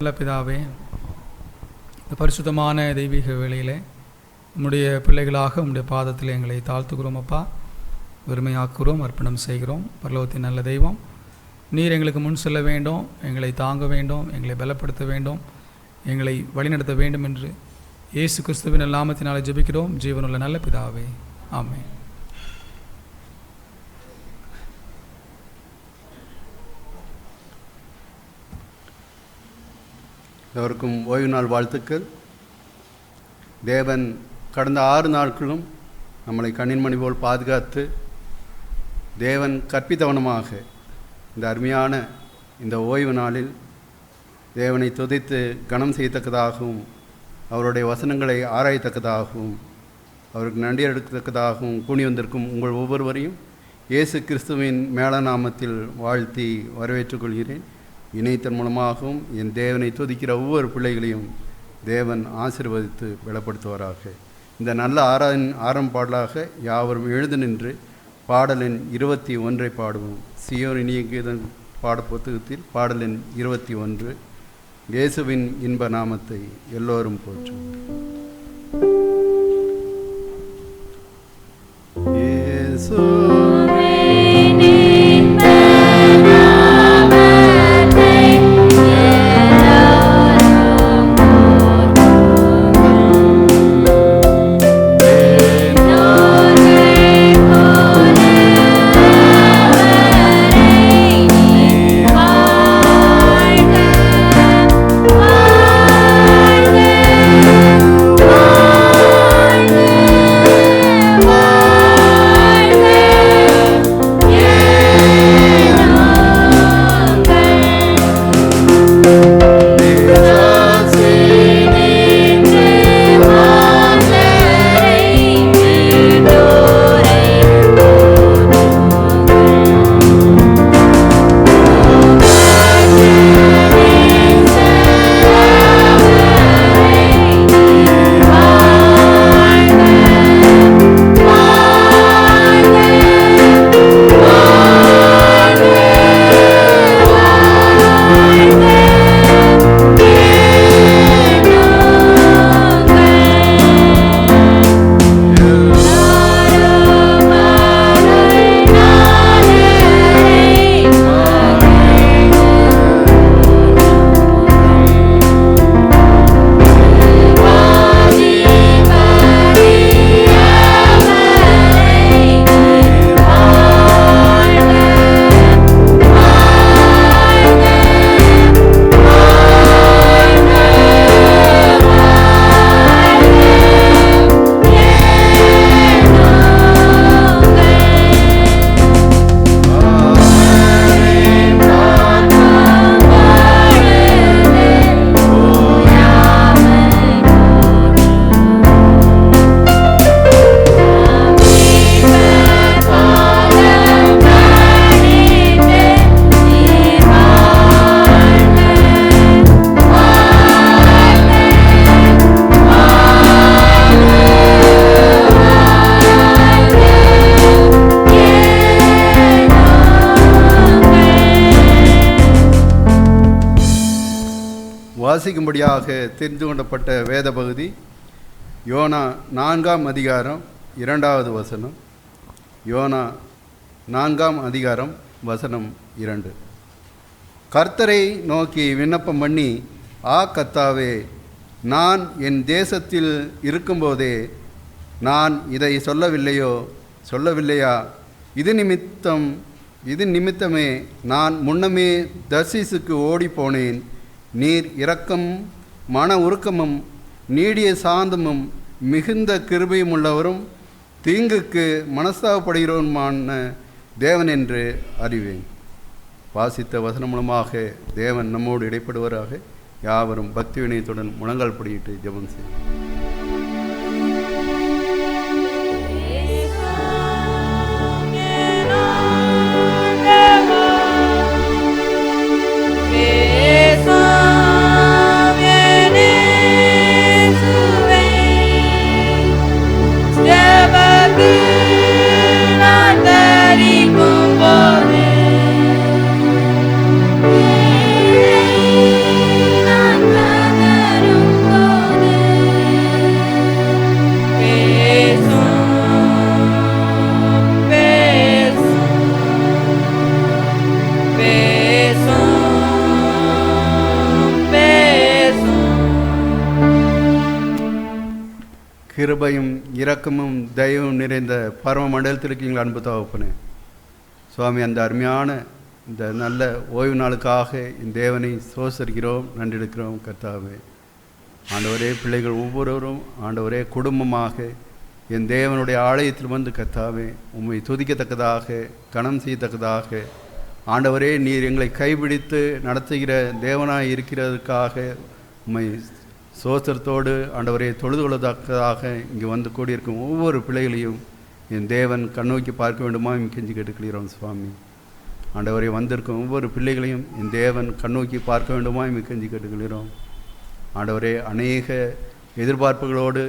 நல்ல பிதாவே, இந்த பரிசுத்தமான தெய்வீக வேளையிலே உம்முடைய பிள்ளைகளாக உம்முடைய பாதத்தில் எங்களை தாழ்த்துகிறோம் அப்பா. வெறுமையாக்குகிறோம், அர்ப்பணம் செய்கிறோம். பரலோகத்தின் நல்ல தெய்வம், நீர் எங்களுக்கு முன் செல்ல வேண்டும், எங்களை தாங்க வேண்டும், எங்களை பலப்படுத்த வேண்டும், எங்களை வழிநடத்த வேண்டும் என்று இயேசு கிறிஸ்துவின் நாமத்தினாலே ஜெபிக்கிறோம் ஜீவனுள்ள நல்ல பிதாவே, ஆமென். எவருக்கும் ஓய்வு நாள் வாழ்த்துக்கள். தேவன் கடந்த 6 நாட்களும் நம்மளை கண்ணின்மணி போல் பாதுகாத்து தேவன் கற்பித்தவனமாக இந்த அருமையான இந்த ஓய்வு நாளில் தேவனை துதித்து கனம் செய்யத்தக்கதாகவும் அவருடைய வசனங்களை ஆராயத்தக்கதாகவும் அவருக்கு நன்றி எடுக்கத்தக்கதாகவும் கூணி வந்திருக்கும் உங்கள் ஒவ்வொருவரையும் இயேசு கிறிஸ்துவின் மேல நாமத்தில் வாழ்த்தி வரவேற்றுக் கொள்கிறேன். இணையத்தின் மூலமாகவும் என் தேவனை துதிக்கிற ஒவ்வொரு பிள்ளைகளையும் தேவன் ஆசீர்வதித்து பலப்படுத்துவாராக. இந்த நல்ல ஆரம்ப பாடலாக யாவரும் எழுந்து நின்று பாடலின் 21 பாடுவோம். சியோன் இனிய கீதம் பாட புத்தகத்தில் பாடலின் 21, இயேசுவின் இன்ப நாமத்தை எல்லோரும் போற்றும். வாசிக்கும்படியாக தெரிந்து கொள்ளப்பட்ட வேத பகுதி யோனா 4ஆம் அதிகாரம் 2வது வசனம். யோனா 4ஆம் அதிகாரம் வசனம் 2. கர்த்தரை நோக்கி விண்ணப்பம் பண்ணி, கர்த்தாவே, நான் என் தேசத்தில் இருக்கும்போதே நான் இதை சொல்லவில்லையா? இது நிமித்தமே நான் முன்னமே தர்சீசுக்கு ஓடிப்போனேன். நீர் இரக்கம், மன உருக்கமும் நீடிய சாந்தமும் மிகுந்த கிருபையும் உள்ளவரும் தீங்குக்கு மனஸ்தாபப்படுகிறவருமான தேவன் என்று அறிவேன். வாசித்த வசனம் மூலமாக தேவன் நம்மோடு இடைப்படுவராக. யாவரும் பக்தி வினயத்துடன் முழங்கால் படியிட்டு ஜெபம் செய்வோம். நான் கிருபையும் இரக்கமும் தயவும் நிறைந்த பரம மண்டலத்தில் இருக்கீங்களா அன்பு தகப்பனே. சுவாமி, அந்த அருமையான இந்த நல்ல ஓய்வு நாளுக்காக இந்த தேவனை சோசரிக்கிறோம், நன்றி எடுக்கிறோம் கர்த்தாவே. ஆண்டவரே, பிள்ளைகள் ஒவ்வொருவரும் ஆண்டவரே குடும்பமாக என் தேவனுடைய ஆலயத்தில் வந்து கர்த்தாவே உம்மை துதிக்கத்தக்கதாக, கனம் செய்யத்தக்கதாக, ஆண்டவரே நீர் எங்களை கைபிடித்து நடத்துகிற தேவனாய் இருக்கிறதுக்காக உம்மை சோத்திரத்தோடு ஆண்டவரே தொழுது கொள்ளத்தக்கதாக இங்கே வந்து கூடியிருக்கும் ஒவ்வொரு பிள்ளைகளையும் என் தேவன் கண்ணோக்கி பார்க்க வேண்டுமா கெஞ்சி கேட்டுக்கிறோம் சுவாமி. ஆண்டவரே, வந்திருக்கும் ஒவ்வொரு பிள்ளைகளையும் என் தேவன் கண்ணோக்கி பார்க்க வேண்டுமா கெஞ்சி கேட்டுக்கிறோம். ஆண்டவரே, அநேக எதிர்பார்ப்புகளோடு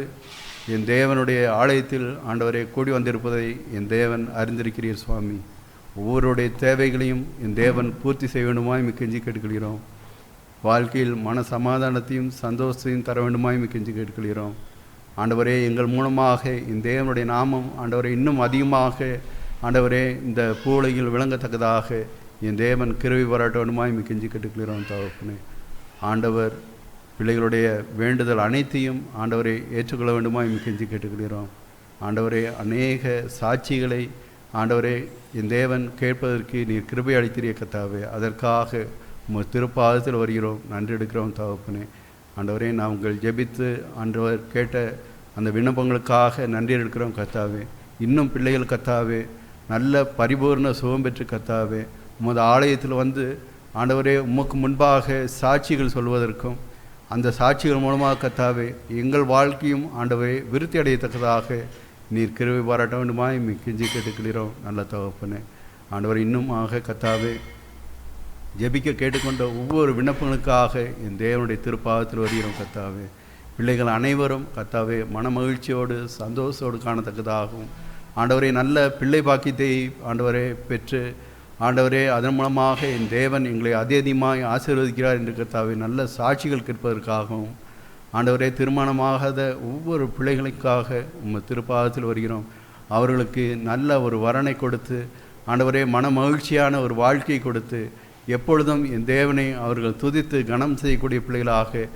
என் தேவனுடைய ஆலயத்தில் ஆண்டவரே கூடி வந்திருப்பதை என் தேவன் அறிந்திருக்கிறீர் சுவாமி. ஒவ்வொருடைய தேவைகளையும் என் தேவன் பூர்த்தி செய்ய வேண்டுமா கெஞ்சி கேட்டுக்கிறோம். வாழ்க்கையில் மன சமாதானத்தையும் சந்தோஷத்தையும் தர வேண்டுமா கெஞ்சி கேட்டுக்கிறோம். ஆண்டவரே, எங்கள் மூலமாக இந்த தேவனுடைய நாமம் ஆண்டவரே இன்னும் அதிகமாக ஆண்டவரே இந்த பூலையில் விளங்கத்தக்கதாக என் தேவன் கிருபை பாராட்ட வேண்டுமா கெஞ்சி கேட்டுக்கிறோம் தகப்பனே. ஆண்டவர் பிள்ளைகளுடைய வேண்டுதல் அனைத்தையும் ஆண்டவரை ஏற்றுக்கொள்ள வேண்டுமா கெஞ்சி கேட்டுக்கிறோம். ஆண்டவரே, அநேக சாட்சிகளை ஆண்டவரே என் தேவன் கேட்பதற்கு நீர் கிருபை அளித்திரிய கர்த்தாவே, அதற்காக உங்கள் திருப்பாதத்தில் வருகிறோம், நன்றி எடுக்கிறோம் தகப்பனே. ஆண்டவரே, நாங்கள் ஜெபித்து ஆண்டவர் கேட்ட அந்த விண்ணப்பங்களுக்காக நன்றி எடுக்கிறோம் கர்த்தாவே. இன்னும் பிள்ளைகள் கர்த்தாவே நல்ல பரிபூர்ண சுகம் பெற்று கர்த்தாவே உமது ஆலயத்தில் வந்து ஆண்டவரே உமக்கு முன்பாக சாட்சிகள் சொல்வதற்கும் அந்த சாட்சிகள் மூலமாக கர்த்தாவே எங்கள் வாழ்க்கையும் ஆண்டவரே விருத்தி அடையத்தக்கதாக நீர் கிருபை பாராட்ட வேண்டுமா கெஞ்சி கேட்டுக்கிறோம் நல்ல தகப்பனே. ஆண்டவர் இன்னுமாக கர்த்தாவே ஜெபிக்க கேட்டுக்கொண்ட ஒவ்வொரு விண்ணப்பங்களுக்காக என் தேவனுடைய திருப்பாதத்தில் வருகிறோம் கர்த்தாவே. பிள்ளைகள் அனைவரும் கர்த்தாவே மன மகிழ்ச்சியோடு சந்தோஷத்தோடு காணத்தக்கதாகவும் ஆண்டவரே நல்ல பிள்ளை பாக்கியத்தை ஆண்டவரே பெற்று ஆண்டவரே அதன் மூலமாக என் தேவன் எங்களை அதிகமாய் ஆசீர்வதிக்கிறார் என்று கர்த்தாவே நல்ல சாட்சிகள் கேட்பதற்காகவும் ஆண்டவரே திருமணமாகாத ஒவ்வொரு பிள்ளைகளுக்காக உங்கள் திருப்பாதத்தில் வருகிறோம். அவர்களுக்கு நல்ல ஒரு வரனை கொடுத்து ஆண்டவரே மன மகிழ்ச்சியான ஒரு வாழ்க்கையை கொடுத்து எப்பொழுதும் என் தேவனை அவர்கள் துதித்து கனம் செய்யக்கூடிய பிள்ளைகளாக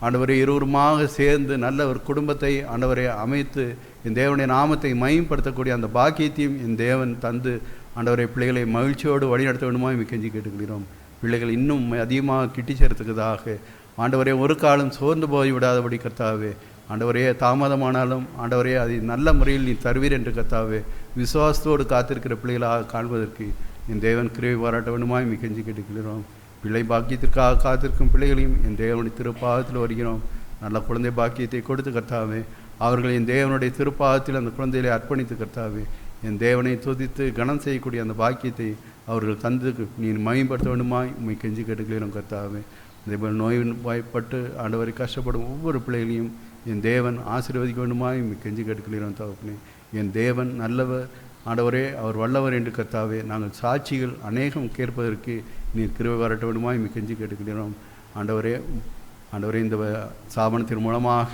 ஆண்டவரை இருவருமாக சேர்ந்து நல்ல ஒரு குடும்பத்தை ஆண்டவரை அமைத்து என் தேவனுடைய நாமத்தை மகிமைப்படுத்தக்கூடிய அந்த பாக்கியத்தையும் என் தேவன் தந்து ஆண்டவரை பிள்ளைகளை மகிழ்ச்சியோடு வழிநடத்த வேண்டுமா கெஞ்சி கேட்டுக்கிறோம். பிள்ளைகள் இன்னும் அதிகமாக கிட்டி சேர்த்துக்கிறதாக ஆண்டவரே ஒரு காலம் சோர்ந்து போய் விடாதபடி கர்த்தாவே ஆண்டவரே தாமதமானாலும் ஆண்டவரே அதை நல்ல முறையில் நீ தருவீர் என்று கர்த்தாவே விசுவாசத்தோடு காத்திருக்கிற பிள்ளைகளாக காண்பதற்கு என் தேவன் கிருபை பாராட்ட வேண்டுமா கெஞ்சி கேட்டுக்கிறோம். பிள்ளை பாக்கியத்திற்காக காத்திருக்கும் பிள்ளைகளையும் என் தேவனுடைய திருப்பாதத்தில் வருகிறோம். நல்ல குழந்தை பாக்கியத்தை கொடுத்து கர்த்தாவே அவர்கள் என் தேவனுடைய திருப்பாதத்தில் அந்த குழந்தைகளை அர்ப்பணித்து கர்த்தாவே என் தேவனை துதித்து கனம் செய்யக்கூடிய அந்த பாக்கியத்தை அவர்கள் தந்து நீ மகிமைப்படுத்த வேண்டுமா உண்மை கெஞ்சி கேட்டுக்கிறோம் கர்த்தாவே. அதேபோல் நோயின் வாய்ப்பட்டு ஆண்டவரை கஷ்டப்படும் ஒவ்வொரு பிள்ளைகளையும் என் தேவன் ஆசீர்வதிக்க வேண்டுமா உண்மை கெஞ்சி கேட்டுக்கிறோம் தகப்பனே. என் தேவன் நல்லவர் ஆண்டவரே, அவர் வல்லவர் என்று கர்த்தாவே நாங்கள் சாட்சிகள் அநேகம் கேட்பதற்கு நீர் கிருபை பாராட்ட வேண்டுமா கெஞ்சி கேட்டுக்கிறோம். ஆண்டவரே இந்த சாபனத்தின் மூலமாக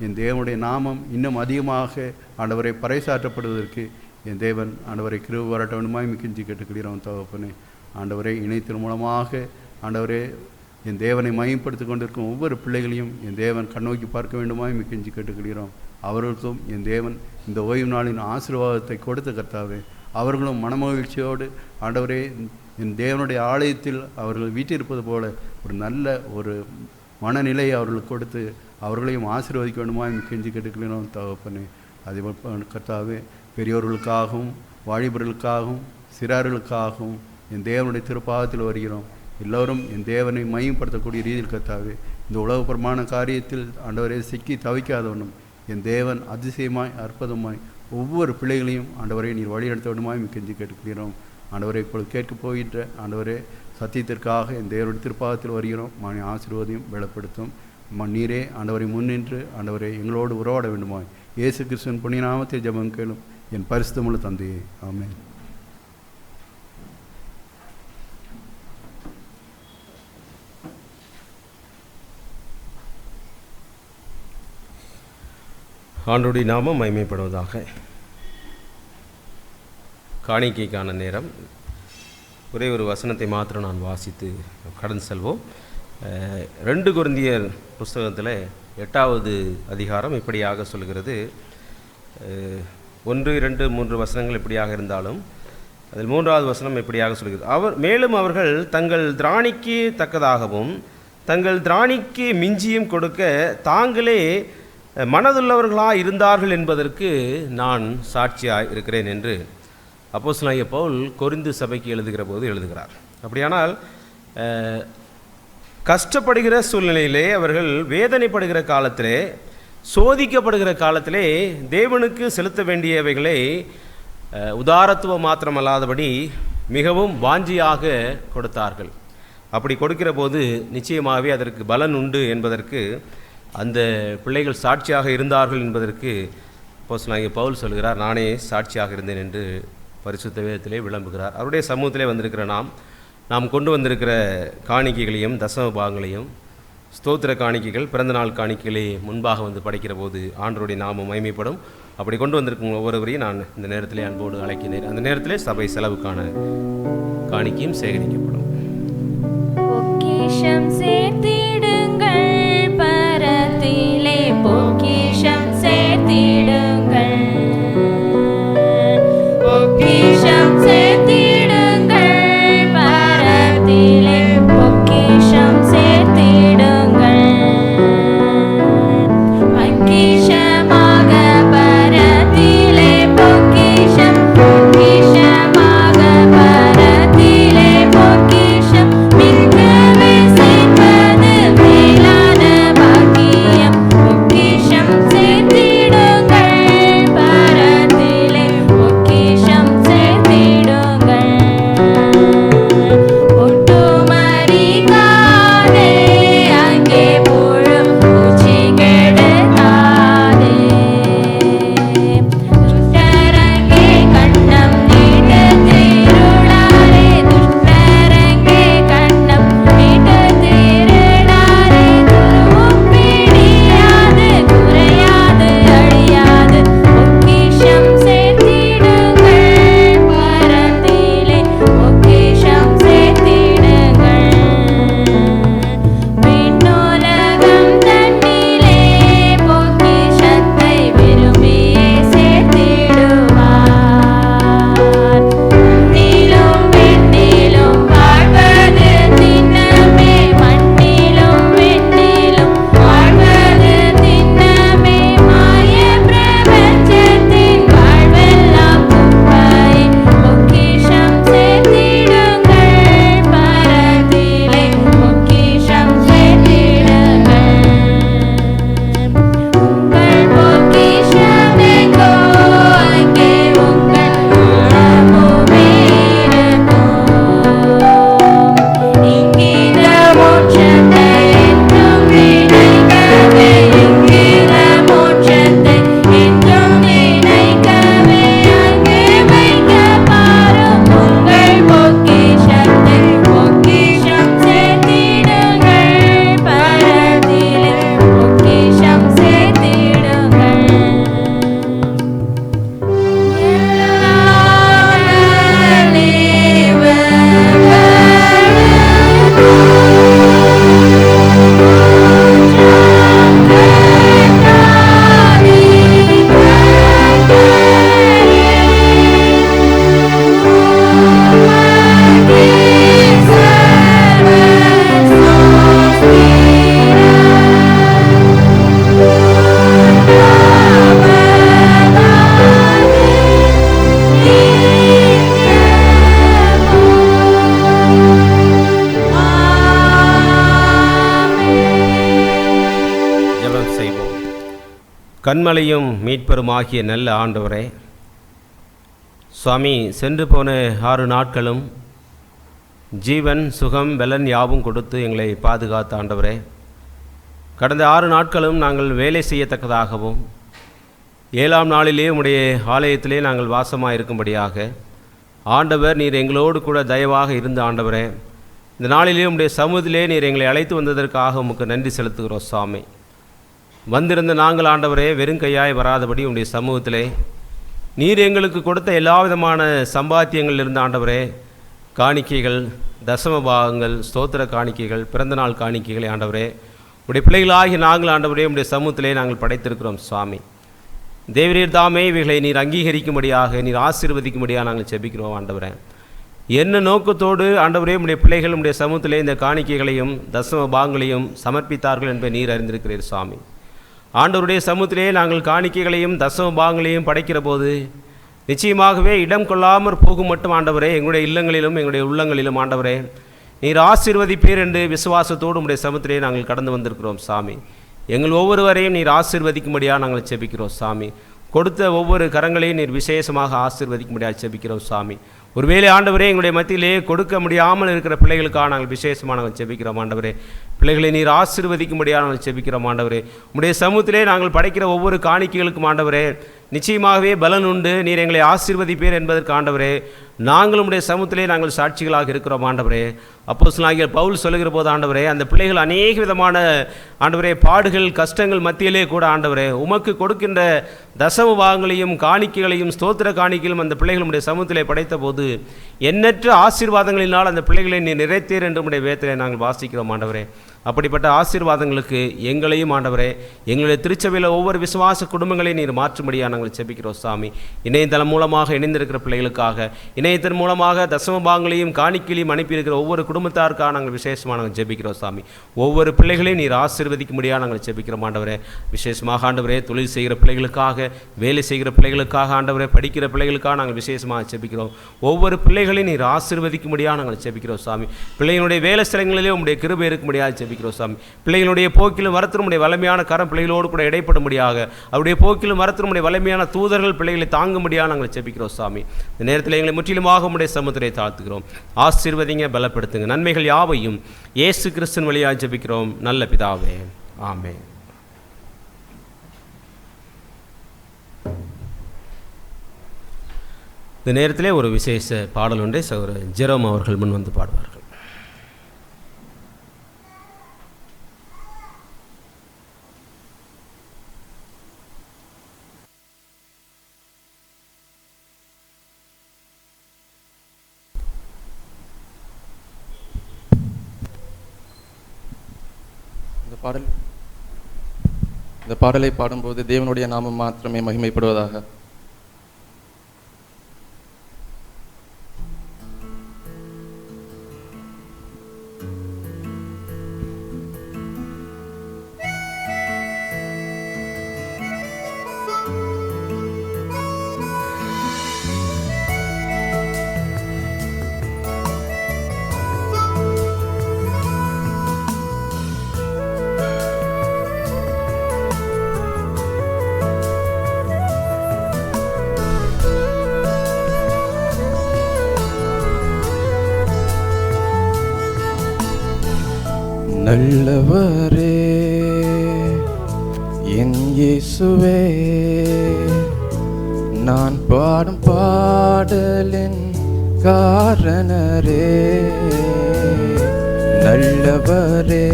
என் தேவனுடைய நாமம் இன்னும் அதிகமாக ஆண்டவரை பறைசாற்றப்படுவதற்கு என் தேவன் ஆண்டவரை கிருபை பாராட்ட வேண்டுமா கெஞ்சி கேட்டுக்கிறோம் தகப்பனே. ஆண்டவரை இணையத்தின் மூலமாக ஆண்டவரே என் தேவனை மகிமைப்படுத்தி கொண்டிருக்கும் ஒவ்வொரு பிள்ளைகளையும் என் தேவன் கண்ணோக்கி பார்க்க வேண்டுமா கெஞ்சி கேட்டுக்கிறோம். அவர்களுக்கும் என் தேவன் இந்த ஓய்வு நாளின் ஆசீர்வாதத்தை கொடுத்த கர்த்தாவே அவர்களும் மனமகிழ்ச்சியோடு ஆண்டவரே என் தேவனுடைய ஆலயத்தில் அவர்கள் வீட்டிருப்பது போல ஒரு நல்ல ஒரு மனநிலையை அவர்களுக்கு கொடுத்து அவர்களையும் ஆசீர்வதிக்க வேண்டுமா கெஞ்சி கேட்டுக்கிறோம் தகப்பனே. அதேபோல் கர்த்தாவே பெரியோர்களுக்காகவும் வாலிபர்களுக்காகவும் சிறார்களுக்காகவும் என் தேவனுடைய திருப்பாதத்தில் வருகிறோம். எல்லோரும் என் தேவனை மகிமைப்படுத்தக்கூடிய ரீதியில் கர்த்தாவே இந்த உலகபரமான காரியத்தில் ஆண்டவரை சிக்கி தவிக்காதவனும் என் தேவன் அதிசயமாய் அற்புதமாய் ஒவ்வொரு பிள்ளைகளையும் ஆண்டவரை நீர் வழிநடத்த வேண்டுமாய் கெஞ்சி கேட்டுக்கிறோம். ஆண்டவரை இப்பொழுது கேட்க போகின்ற ஆண்டவரே சத்தியத்திற்காக என் தேவனுடைய திருப்பாதத்தில் வருகிறோம். மனை ஆசீர்வாதையும் பலப்படுத்தும் நீரே ஆண்டவரை முன்னின்று ஆண்டவரை எங்களோடு உறவாட வேண்டுமாய் இயேசு கிறிஸ்துவின் புண்ணிய நாமத்தில் ஜெபம் கேளும் என் பரிசுத்தமுள்ள தந்தையே, ஆமென். ஆண்டவருடைய நாமம் மகிமைப்படுவதாக. காணிக்கைக்கான நேரம். ஒரே ஒரு வசனத்தை மாத்திரம் நான் வாசித்து கடந்து செல்வோம். 2 கொரிந்தியர் புஸ்தகத்தில் 8வது அதிகாரம் இப்படியாக சொல்கிறது: 1, 2, 3 வசனங்கள் இப்படியாக இருந்தாலும் அதில் 3வது வசனம் இப்படியாக சொல்கிறது. மேலும் அவர்கள் தங்கள் திராணிக்கு தக்கதாகவும் தங்கள் திராணிக்கு மிஞ்சியும் கொடுக்க தாங்களே மனதுள்ளவர்களாக இருந்தார்கள் என்பதற்கு நான் சாட்சியாக இருக்கிறேன் என்று அப்போஸ்தலனாகிய பவுல் கொரிந்து சபைக்கு எழுதுகிற போது எழுதுகிறார். அப்படியானால் கஷ்டப்படுகிற சூழ்நிலையிலே, அவர்கள் வேதனைப்படுகிற காலத்திலே, சோதிக்கப்படுகிற காலத்திலே தேவனுக்கு செலுத்த வேண்டியவைகளை உதாரத்துவம் மாத்திரமல்லாதபடி மிகவும் வாஞ்சியாக கொடுத்தார்கள். அப்படி கொடுக்கிற போது நிச்சயமாகவே அதற்கு பலன் உண்டு என்பதற்கு அந்த பிள்ளைகள் சாட்சியாக இருந்தார்கள் என்பதற்கு அப்போஸ்தலனாகிய பவுல் சொல்கிறார், நானே சாட்சியாக இருந்தேன் என்று பரிசுத்த வேதத்திலே விளம்புகிறார். அவருடைய சமூகத்திலே வந்திருக்கிற நாம் கொண்டு வந்திருக்கிற காணிக்கைகளையும் தசம பாகங்களையும், ஸ்தோத்திர காணிக்கைகள், பிறந்தநாள் காணிக்கைகளை முன்பாக வந்து படைக்கிற போது ஆண்டவருடைய நாமம் மகிமைப்படும். அப்படி கொண்டு வந்திருக்கும் ஒவ்வொருவரையும் நான் இந்த நேரத்திலே அன்போடு அழைக்கிறேன். அந்த நேரத்திலே சபை செலவுக்கான காணிக்கையும் சேகரிக்கப்படும். பொக்கிஷம் சேர்த்திடுங்கள், பரத்திலே பொக்கிஷம் சேர்த்திடுங்கள், பொக்கிஷம் சேர்த்திடுங்கள், பரத்திலே பொக்கிஷம் சேர்த்திடுங்கள், பொக்கிஷமாக பரத்திலே பொக்கிஷம், பொக்கிஷமாக பரத்திலே பொக்கிஷம், மிக்கவே சேர்ப்பது மேலான பாக்கியம், பொக்கிஷம் சேர்த்திடுங்கள், பரத்திலே பொக்கிஷம் சேர்த்திடுங்கள், ஒட்டுமறிக்காதே, அங்கே புழு பூச்சி கெடுக்காதே, துஷ்டரங்கே கண்ணம் நீட்டு திருடாரே, துஷ்டரங்கே கண்ணம் நீட்டு திருடாரே, துருவும் பிடியாது, குறையாது, அழியாது, பொக்கிஷம் சேர்த்திடுங்கள், பரத்திலே பொக்கிஷம் சேர்த்திடுங்கள், விண்ணுலகம் தன்னிலே பொக்கிஷத்தை விரும்பியே சேர்த்திடுவார், மண்ணிலும் விண்ணிலும் வாழ்வது திண்ணமே, மண்ணிலும் விண்ணிலும் வாழ்வது திண்ணமே, மாய பிரபஞ்சத்தின் வாழ்வெல்லாம் குப்பை, பொக்கிஷம் சேர்த்திடுங்கள், பரத்திலே பொக்கிஷம் சேர்த்திடுங்கள், உங்கள் பொக்கிஷமெங்கோ அங்கே உங்கள் உள்ளமுமே இருக்கும், இங்கித மோட்சத்தை என்றும் நினைக்கவே, இங்கித மோட்சத்தை என்றும் நினைக்கவே, அங்கே வைக்க பாரும் உங்கள் பொக்கிஷத்தை, பொக்கிஷம் சேர்த்திடுங்கள், பரத்திலே பொக்கிஷம் சேர்த்திடுங்கள், ஜெபம் செய்வோம். கன்மலையும் மீட்பருமாகிய நல்ல ஆண்டவரே, சுவாமி, சென்று போன 6 நாட்களும் ஜீவன், சுகம், பலன் யாவும் கொடுத்து எங்களை பாதுகாத்த ஆண்டவரே, கடந்த 6 நாட்களும் நாங்கள் வேலை செய்யத்தக்கதாகவும் 7ஆம் நாளிலே உம்முடைய ஆலயத்திலே நாங்கள் வாசமாக இருக்கும்படியாக ஆண்டவர் நீர் எங்களோடு கூட தயவாக இருந்த ஆண்டவரே, இந்த நாளிலே உம்முடைய சமூகத்திலே நீர் எங்களை அழைத்து வந்ததற்காக உமக்கு நன்றி செலுத்துகிறோம். சுவாமி, வந்திருந்த நாங்கள் ஆண்டவரே வெறுங்கையாய் வராதபடி உம்முடைய சமூகத்திலே நீர் எங்களுக்கு கொடுத்த எல்லா விதமான சம்பாத்தியங்கள் இருந்த ஆண்டவரே, காணிக்கைகள், தசம பாகங்கள், ஸ்தோத்திர காணிக்கைகள், பிறந்தநாள் காணிக்கைகளை, ஆண்டவரே, உடைய பிள்ளைகளாகி நாங்கள் ஆண்டவரே உடைய சமூகத்திலே நாங்கள் படைத்திருக்கிறோம். சுவாமி, தேவரீர் தாமே இவைகளை நீர் அங்கீகரிக்கும்படியாக, நீர் ஆசீர்வதிக்கும்படியாக நாங்கள் ஜெபிக்கிறோம் ஆண்டவரே. என்ன நோக்கத்தோடு ஆண்டவரே உம்முடைய பிள்ளைகள் உம்முடைய சமூகத்திலே இந்த காணிக்கைகளையும் தசம பாகங்களையும் சமர்ப்பித்தார்கள் என்பதை நீர் அறிந்திருக்கிறீர் சுவாமி. ஆண்டவருடைய சமூகத்திலே நாங்கள் காணிக்கைகளையும் தசம பாகங்களையும் படைக்கிற போது நிச்சயமாகவே இடம் கொள்ளாமற் போகும் மட்டும் ஆண்டவரே எங்களுடைய இல்லங்களிலும் எங்களுடைய உள்ளங்களிலும் ஆண்டவரே நீர் ஆசீர்வதிப்பீர் என்று விசுவாசத்தோடு உம்முடைய சமூகத்திலே நாங்கள் கடந்து வந்திருக்கிறோம் சாமி. எங்கள் ஒவ்வொருவரையும் நீர் ஆசீர்வதிக்கும்படியாக நாங்கள் ஜெபிக்கிறோம் சாமி. கொடுத்த ஒவ்வொரு கரங்களையும் நீர் விசேஷமாக ஆசீர்வதிக்கும்படியாக ஜெபிக்கிறோம் சாமி. ஒருவேளை ஆண்டவரே எங்களுடைய மத்தியிலே கொடுக்க முடியாமல் இருக்கிற பிள்ளைகளுக்காக நாங்கள் விசேஷமாக நாங்கள் ஜெபிக்கிறோம் ஆண்டவரே. பிள்ளைகளை நீர் ஆசீர்வதிக்கும்படியாக நாங்கள் ஜெபிக்கிறோம் ஆண்டவரே. உம்முடைய சமூகத்திலே நாங்கள் படைக்கிற ஒவ்வொரு காணிக்கைகளுக்கும் ஆண்டவரே நிச்சயமாகவே பலன் உண்டு, நீர் எங்களை ஆசீர்வதிப்பீர் என்பதற்கு ஆண்டவரே நாங்கள் உம்முடைய சமூகத்திலே நாங்கள் சாட்சிகளாக இருக்கிறோம் ஆண்டவரே. அப்போஸ்தலனாகிய பவுல் சொல்லுகிற போது ஆண்டவரே அந்த பிள்ளைகள் அநேக விதமான ஆண்டவரே பாடுகள் கஷ்டங்கள் மத்தியிலே கூட ஆண்டவரே உமக்கு கொடுக்கின்ற தசம பாகங்களையும் காணிக்கைகளையும் ஸ்தோத்திர காணிக்கைகளும் அந்த பிள்ளைகள் உம்முடைய சமூகத்திலே படைத்த போது எண்ணற்ற ஆசீர்வாதங்களினால் அந்த பிள்ளைகளை நீ நிறைத்தீர் என்று உம்முடைய வேதத்திலே நாங்கள் வாசிக்கிறோம் ஆண்டவரே. அப்படிப்பட்ட ஆசீர்வாதங்களுக்கு எங்களையும் ஆண்டவரே எங்களுடைய திருச்சபையில் ஒவ்வொரு விசுவாச குடும்பங்களையும் நீர் மாற்றும்படியாக நாங்கள் ஜெபிக்கிறோம் சாமி. இணையதளம் மூலமாக இணைந்திருக்கிற பிள்ளைகளுக்காக, இணையத்தின் மூலமாக தசம பாகங்களையும் காணிக்கைகளையும் அனுப்பியிருக்கிற ஒவ்வொரு குடும்பத்தாருக்காக நாங்கள் விசேஷமாக நாங்கள் ஜெபிக்கிறோம் சாமி. ஒவ்வொரு பிள்ளைகளையும் நீர் ஆசீர்வதிக்கும்படியாக நாங்கள் ஜெபிக்கிறோம் ஆண்டவரே. விசேஷமாக ஆண்டவரே தொழில் செய்கிற பிள்ளைகளுக்காக, வேலை செய்கிற பிள்ளைகளுக்காக ஆண்டவரே, படிக்கிற பிள்ளைகளுக்காக நாங்கள் விசேஷமாக ஜெபிக்கிறோம். ஒவ்வொரு பிள்ளைகளையும் நீர் ஆசீர்வதிக்கும்படியாக நாங்கள் ஜெபிக்கிறோம் சாமி. பிள்ளைகளுடைய வேலை ஸ்தலங்களிலே உம்முடைய கிருபை இருக்கும்படியாக ஜெபிக்கிறோம் சாமி. பிள்ளைகளுடைய போக்கிலும் வரத்திலும் உடைய வலிமையான கரம் பிள்ளைகளோடு கூட இடைப்படும்படியாக, அவருடைய போக்கிலும் வரத்திலும் உடைய வலிமையான தூதர்கள் பிள்ளைகளை தாங்கும்படியாக நாங்கள் ஜெபிக்கிறோம் சாமி. இந்த நேரத்தில் எங்களை முற்றிலுமாக உடைய சமுத்திரை தாழ்த்துகிறோம். ஆசீர்வதிங்க, பலப்படுத்துங்க. நன்மைகள் யாவையும் இயேசு கிறிஸ்துவின் வழியாக ஜெபிக்கிறோம் நல்ல பிதாவே, ஆமென். இந்த நேரத்திலே ஒரு விசேஷ பாடல் ஒன்றை சகோதரர் ஜெரோம் அவர்கள் முன் வந்து பாடுவார்கள். இந்த பாடலை பாடும்போது தேவனுடைய நாமம் மாத்திரமே மகிமைப்படுவதாக. நல்லவரே என் இயேசுவே, நான் பாடும் பாடலின் காரணரே. நல்லவரே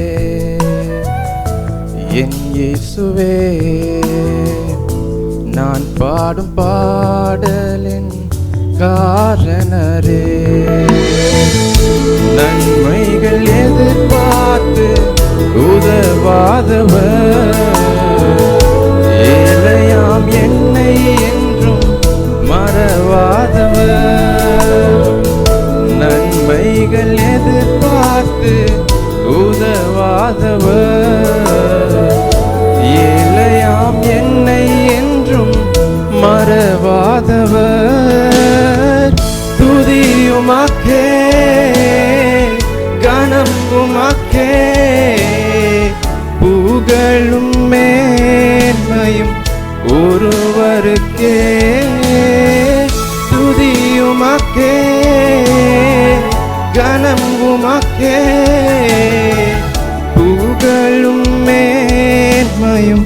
என் இயேசுவே, நான் பாடும் பாடலின் காரணரே. நன்மைகள் எதிர்பார்த்து உதவாதவர், ஏழையாம் என்னை என்றும் மறவாதவர். நன்மைகள் எதிர்பார்த்து உதவாதவர், ஏழையாம் என்னை என்றும் மறவாதவர். துதியுமாக்கே கணம் உமாக்கே, புகழும் மேன்மையும் ஒருவருக்கே. துதியுமாக்கே கணம் உமாக்கே, புகழும் மேன்மையும்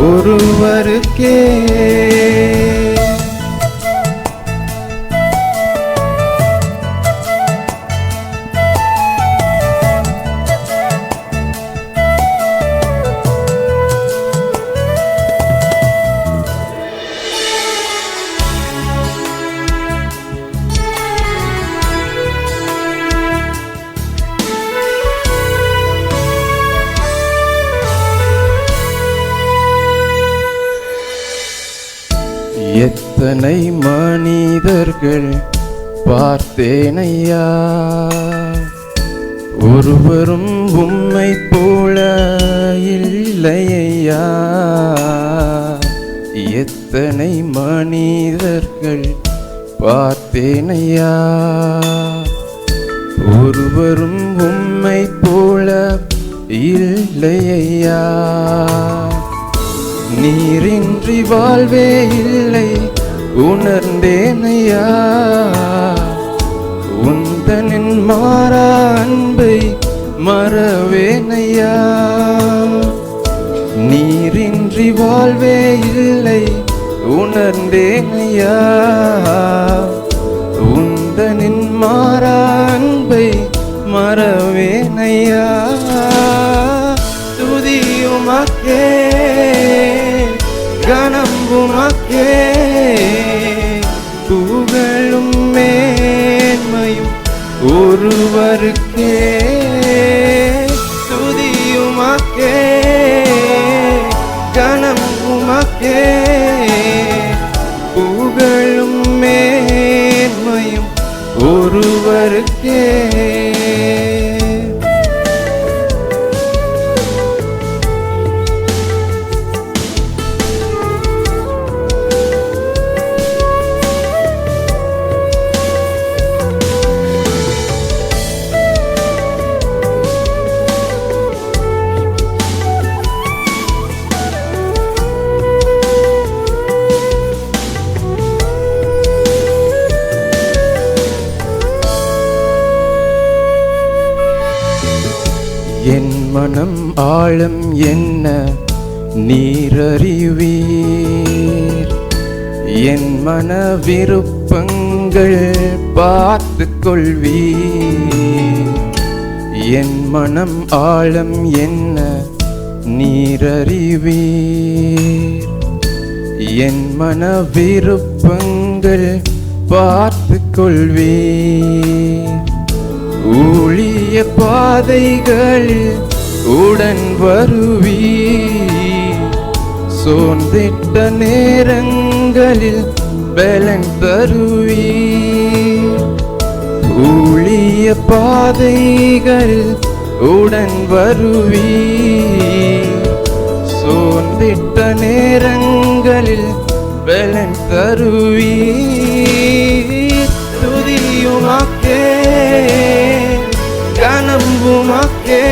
ஒருவருக்கே. எத்தனை மனிதர்கள் பார்த்தேனையா, ஒருவரும் உம்மை போல இல்லையா. எத்தனை மனிதர்கள் பார்த்தேனையா, ஒருவரும் உம்மை போல இல்லையா. நீரின்றி வாழ்வே இல்லை உணர்ந்தேனையா, உந்தனின் மாறா அன்பை மறவேனையா. நீரின்றி வாழ்வே இல்லை உணர்ந்தேனையா, உந்தனின் மாறா அன்பை மறவேனையா. துதியுமக்கே கனம் உமக்கே, புகழும் மேன்மையும் ஒருவருக்கே. துதியுமக்கே கனம் உமக்கே, புகழும் மேன்மையும் ஒருவருக்கே. என் மனம் ஆழம் என்ன நீரறிவீர், என் மன விருப்பங்கள் பார்த்து கொள்வீர். என் மனம் ஆழம் என்ன நீரறிவீர், என் மன விருப்பங்கள் பார்த்து கொள்வீர். ஊழிய பாதைகளில் உடன் வருவீர், சோர்ந்திட்ட நேரங்களில் பலன் தருவீர். ஊழிய பாதைகளில் உடன் வருவீர், சோர்ந்திட்ட நேரங்களில் பலன் தருவீர். துதியுமக்கே கனம் உமக்கே,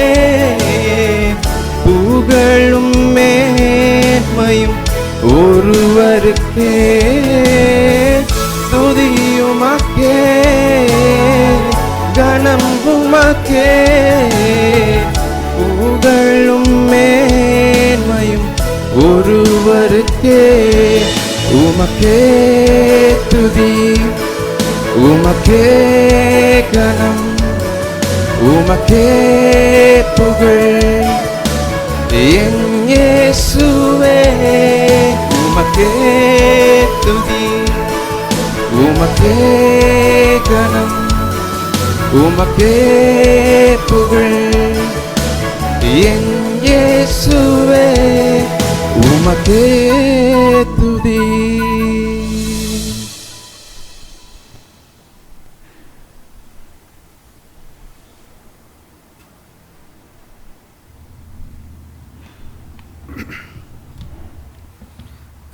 புகழும் மேன்மையும் ஒருவருக்கே. துதியுமக்கே கனம் உமக்கே, புகழும் மேன்மையும் ஒருவருக்கே. உமக்கே துதி, உமக்கே கனம், உமக்கே புகழ் என் இயேசுவே. உமக்கே துதி, உமக்கே கனம், உமக்கே புகழ் என் இயேசுவே. உமக்கே துதி.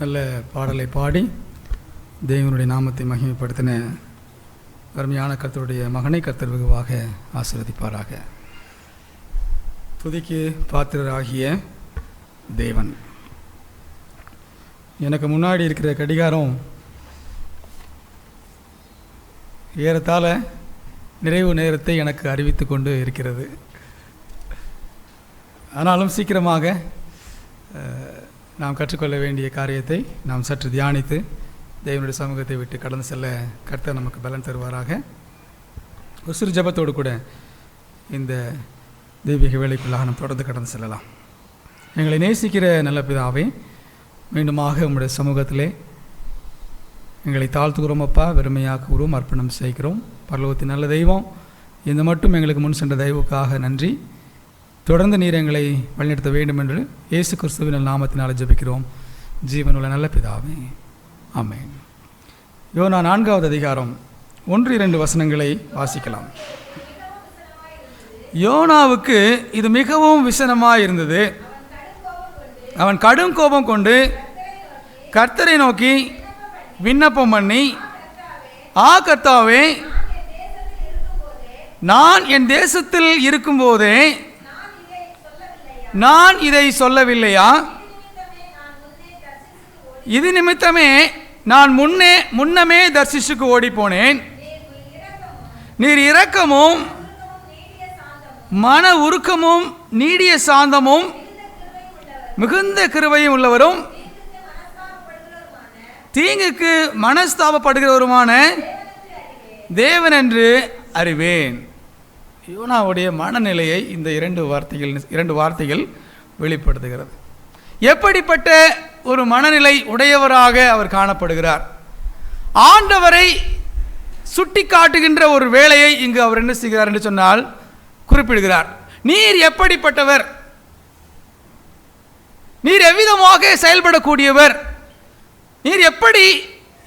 நல்ல பாடலை பாடி தேவனுடைய நாமத்தை மகிமைப்படுத்தின அருமையான கர்த்தருடைய மகனை கர்த்தர் வெகுவாக ஆசீர்வதிப்பாராக. துதிக்கு பாத்திரராகிய தேவன். எனக்கு முன்னாடி இருக்கிற கடிகாரம் ஏறத்தாழ நிறைவு நேரத்தை எனக்கு அறிவித்து கொண்டு இருக்கிறது. ஆனாலும் சீக்கிரமாக நாம் கற்றுக்கொள்ள வேண்டிய காரியத்தை நாம் சற்று தியானித்து தேவனுடைய சமூகத்தை விட்டு கடந்து செல்ல கர்த்தர் நமக்கு பலன் தருவாராக. ஒரு சிறு ஜெபத்தோடு கூட இந்த தெய்வீக வேலைக்குள்ளாக நாம் தொடர்ந்து கடந்து செல்லலாம். எங்களை நேசிக்கிற நல்ல பிதாவே, மீண்டுமாக உம்முடைய சமூகத்திலே எங்களை தாழ்த்துகிறோம் அப்பா, வெறுமையாக்குகிறோம், அர்ப்பணம் செய்கிறோம். பரலோகத்தின் நல்ல தெய்வம், இந்த மட்டும் எங்களுக்கு முன் சென்ற தெய்வுக்காக நன்றி. தொடர்ந்து நீர் எங்களை வழிநடத்த வேண்டும் என்று இயேசு கிறிஸ்துவின் நாமத்தினால் ஜெபிக்கிறோம் ஜீவனுள்ள நல்ல பிதாவே, ஆமென். யோனா 4வது அதிகாரம் 1-2 வசனங்களை வாசிக்கலாம். யோனாவுக்கு இது மிகவும் விசனமாய் இருந்தது. அவன் கடும் கோபம் கொண்டு கர்த்தரை நோக்கி விண்ணப்பம் பண்ணி, கர்த்தாவே, நான் என் தேசத்தில் இருக்கும்போதே நான் இதை சொல்லவில்லையா? இது நிமித்தமே நான் முன்னமே தர்சிஷுக்கு ஓடிப்போனேன். நீர் இரக்கமும் மன உருக்கமும் நீடிய சாந்தமும் மிகுந்த கிருபையும் உள்ளவரும் தீங்குக்கு மனஸ்தாபப்படுகிறவருமான தேவன் என்று அறிவேன். யோனாவுடைய மனநிலையை இந்த இரண்டு வார்த்தைகள் வெளிப்படுத்துகிறது. எப்படிப்பட்ட ஒரு மனநிலை உடையவராக அவர் காணப்படுகிறார்? ஆண்டவரை சுட்டி காட்டுகின்ற ஒரு வேலையை இங்கு அவர் என்ன செய்கிறார் என்று சொன்னால் குறிப்பிடுகிறார். நீர் எப்படிப்பட்டவர்? நீர் எவ்விதமாக செயல்படக்கூடியவர்? நீர் எப்படி